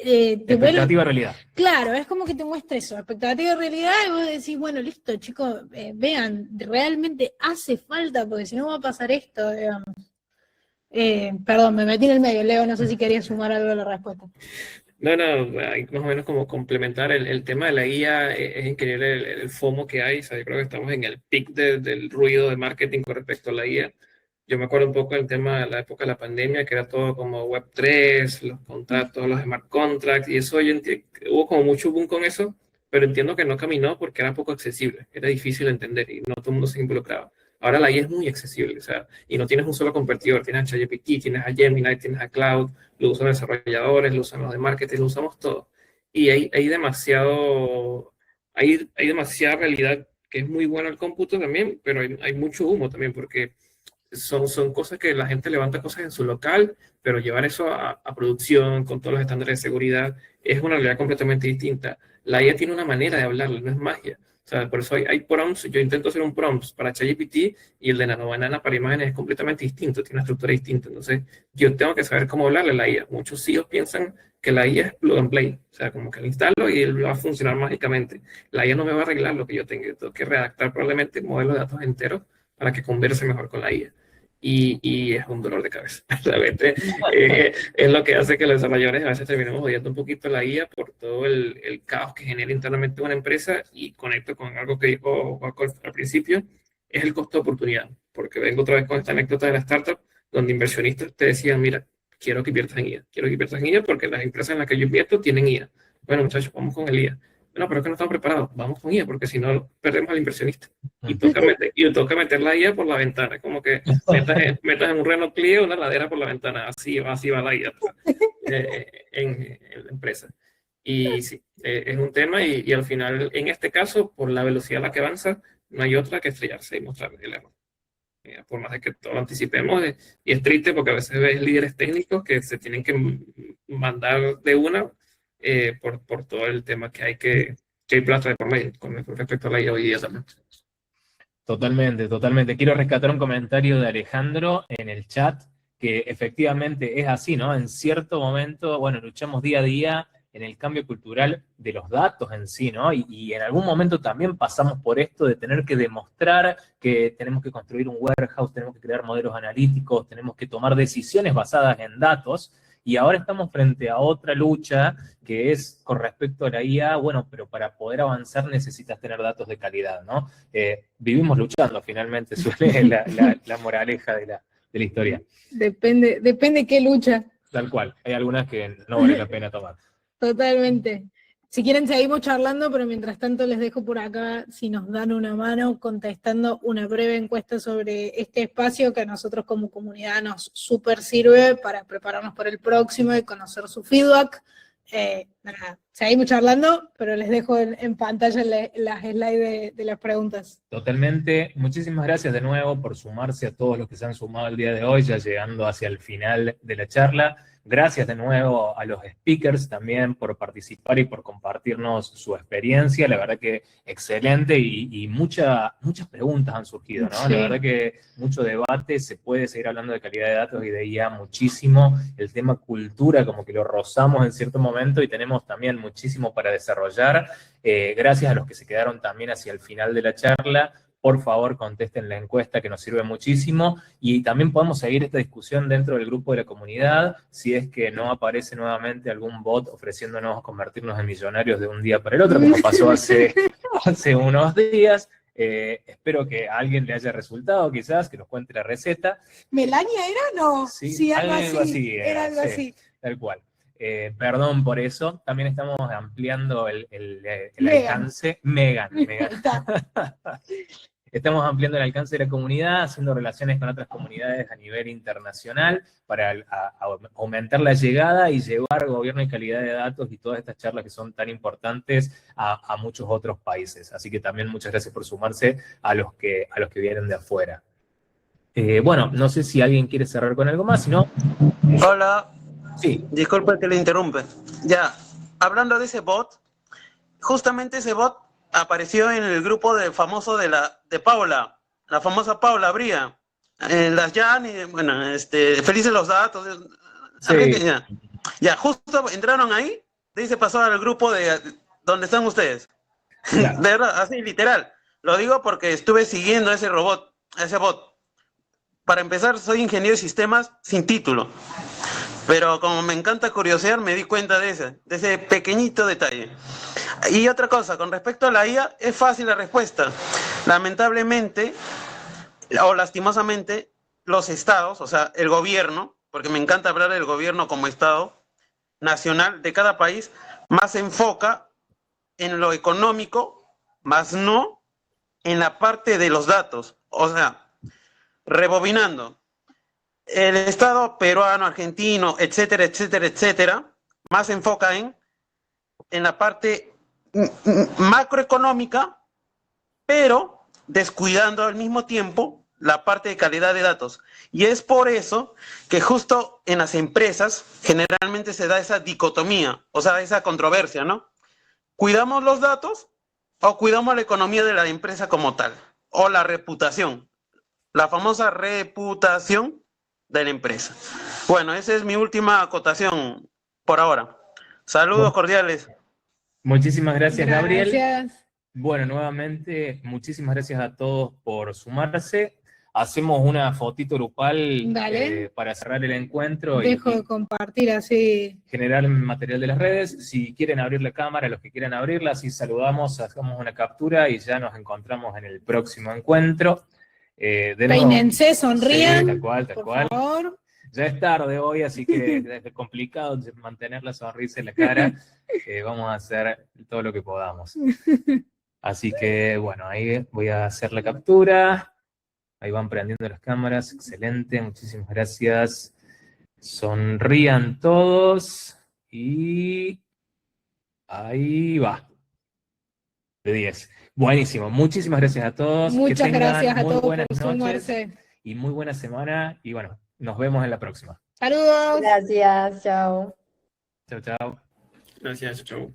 te Expectativa realidad. Claro, es como que te muestra eso, expectativa de realidad, y vos decís, bueno, listo, chicos, vean, realmente hace falta, porque si no va a pasar esto, digamos. Perdón, me metí en el medio, Leo, no sé si querías sumar algo a la respuesta. No, hay más o menos como complementar el tema de la guía. Es increíble el FOMO que hay. O sea, yo creo que estamos en el pic del ruido de marketing con respecto a la guía. Yo me acuerdo un poco del tema de la época de la pandemia, que era todo como Web3, los contratos, los smart contracts, y eso hubo como mucho boom con eso, pero entiendo que no caminó porque era poco accesible, era difícil de entender y no todo el mundo se involucraba. Ahora la IA es muy accesible, o sea, y no tienes un solo competidor, tienes a ChatGPT, tienes a Gemini, tienes a Cloud, lo usan los desarrolladores, lo usan los de marketing, lo usamos todo. Y hay demasiada realidad, que es muy bueno el cómputo también, pero hay mucho humo también, porque son cosas que la gente levanta cosas en su local, pero llevar eso a producción con todos los estándares de seguridad es una realidad completamente distinta. La IA tiene una manera de hablarle, no es magia. O sea, por eso hay prompts. Yo intento hacer un prompt para ChatGPT y el de NanoBanana para imágenes es completamente distinto, tiene una estructura distinta. Entonces, yo tengo que saber cómo hablarle a la IA. Muchos CEOs piensan que la IA es plug and play, o sea, como que lo instalo y él va a funcionar mágicamente. La IA no me va a arreglar lo que yo tengo. Yo tengo que redactar probablemente modelos de datos enteros para que converse mejor con la IA. Y es un dolor de cabeza. Realmente es lo que hace que los desarrolladores a veces terminemos odiando un poquito la IA por todo el caos que genera internamente una empresa. Y conecto con algo que dijo Joaco al principio, es el costo de oportunidad. Porque vengo otra vez con esta anécdota de la startup, donde inversionistas te decían, mira, quiero que inviertas en IA. Quiero que inviertas en IA porque las empresas en las que yo invierto tienen IA. Bueno, muchachos, vamos con el IA. No, pero es que no estamos preparados. Vamos con IA, porque si no, perdemos al inversionista. Y toca meter la IA por la ventana. Es como que metas en un Renault Clio una ladera por la ventana. Así va la IA en la empresa. Y sí, es un tema y al final, en este caso, por la velocidad a la que avanza, no hay otra que estrellarse y mostrar el error. Por más de que todo lo anticipemos, y es triste porque a veces ves líderes técnicos que se tienen que mandar de una por todo el tema que hay plata de por medio con respecto a la IA hoy día también. Totalmente, totalmente. Quiero rescatar un comentario de Alejandro en el chat, que efectivamente es así, ¿no? En cierto momento, bueno, luchamos día a día en el cambio cultural de los datos en sí, ¿no? Y en algún momento también pasamos por esto de tener que demostrar que tenemos que construir un warehouse, tenemos que crear modelos analíticos, tenemos que tomar decisiones basadas en datos, y ahora estamos frente a otra lucha que es con respecto a la IA, bueno, pero para poder avanzar necesitas tener datos de calidad, ¿no? Vivimos luchando, finalmente, suele la moraleja de la historia. Depende qué lucha. Tal cual, hay algunas que no vale la pena tomar. Totalmente. Si quieren seguimos charlando, pero mientras tanto les dejo por acá, si nos dan una mano, contestando una breve encuesta sobre este espacio que a nosotros como comunidad nos súper sirve para prepararnos para el próximo y conocer su feedback. Nada, seguimos charlando, pero les dejo en pantalla las slides de las preguntas. Totalmente. Muchísimas gracias de nuevo por sumarse a todos los que se han sumado el día de hoy, ya llegando hacia el final de la charla. Gracias de nuevo a los speakers también por participar y por compartirnos su experiencia. La verdad que excelente y muchas preguntas han surgido, ¿no? Sí. La verdad que mucho debate, se puede seguir hablando de calidad de datos y de IA muchísimo. El tema cultura como que lo rozamos en cierto momento y tenemos también muchísimo para desarrollar. Gracias a los que se quedaron también hacia el final de la charla. Por favor, contesten la encuesta que nos sirve muchísimo y también podemos seguir esta discusión dentro del grupo de la comunidad si es que no aparece nuevamente algún bot ofreciéndonos convertirnos en millonarios de un día para el otro, como pasó hace unos días. Espero que a alguien le haya resultado, quizás, que nos cuente la receta. ¿Melania era o no? Sí, algo así. Era algo así. Tal cual. Perdón por eso. También estamos ampliando el Megan. alcance. Megan. Ahí está. Estamos ampliando el alcance de la comunidad, haciendo relaciones con otras comunidades a nivel internacional para aumentar la llegada y llevar gobierno y calidad de datos y todas estas charlas que son tan importantes a muchos otros países. Así que también muchas gracias por sumarse a los que vienen de afuera. Bueno, no sé si alguien quiere cerrar con algo más, si no... Hola. Sí. Disculpa que le interrumpe. Ya, hablando de ese bot, justamente ese bot apareció en el grupo famoso de Paula, la famosa Paula Bría, las Jan, y bueno, Felices los Datos. Sí. Ya, justo entraron ahí, de ahí se pasó al grupo de donde están ustedes. Claro. De verdad, así literal. Lo digo porque estuve siguiendo a ese bot. Para empezar, soy ingeniero de sistemas sin título. Pero como me encanta curiosear, me di cuenta de ese pequeñito detalle. Y otra cosa, con respecto a la IA, es fácil la respuesta. Lamentablemente, o lastimosamente, los estados, o sea, el gobierno, porque me encanta hablar del gobierno como estado nacional de cada país, más se enfoca en lo económico, más no en la parte de los datos. O sea, rebobinando, el estado peruano, argentino, etcétera, etcétera, etcétera, más se enfoca en la parte macroeconómica, pero descuidando al mismo tiempo la parte de calidad de datos. Y es por eso que justo en las empresas generalmente se da esa dicotomía, o sea, esa controversia, ¿no? ¿Cuidamos los datos o cuidamos la economía de la empresa como tal? O la reputación, la famosa reputación de la empresa. Bueno, esa es mi última acotación por ahora. Saludos cordiales. Muchísimas gracias, Gabriel. Gracias. Bueno, nuevamente, muchísimas gracias a todos por sumarse. Hacemos una fotito grupal para cerrar el encuentro Dejo de compartir así. generar material de las redes. Si quieren abrir la cámara, los que quieran abrirla, así saludamos, hacemos una captura y ya nos encontramos en el próximo encuentro. Peínense, sonrían, sí, tal cual. por favor. Ya es tarde hoy, así que es complicado mantener la sonrisa en la cara. Vamos a hacer todo lo que podamos. Así que, bueno, ahí voy a hacer la captura. Ahí van prendiendo las cámaras. Excelente, muchísimas gracias. Sonrían todos. Y Ahí va. De 10. Buenísimo. Muchísimas gracias a todos. Muchas que tengan gracias a muy todos buenas por noches sumarse. y muy buena semana. Y bueno, nos vemos en la próxima. Saludos. Gracias, chao. Chao, chao. Gracias, chau.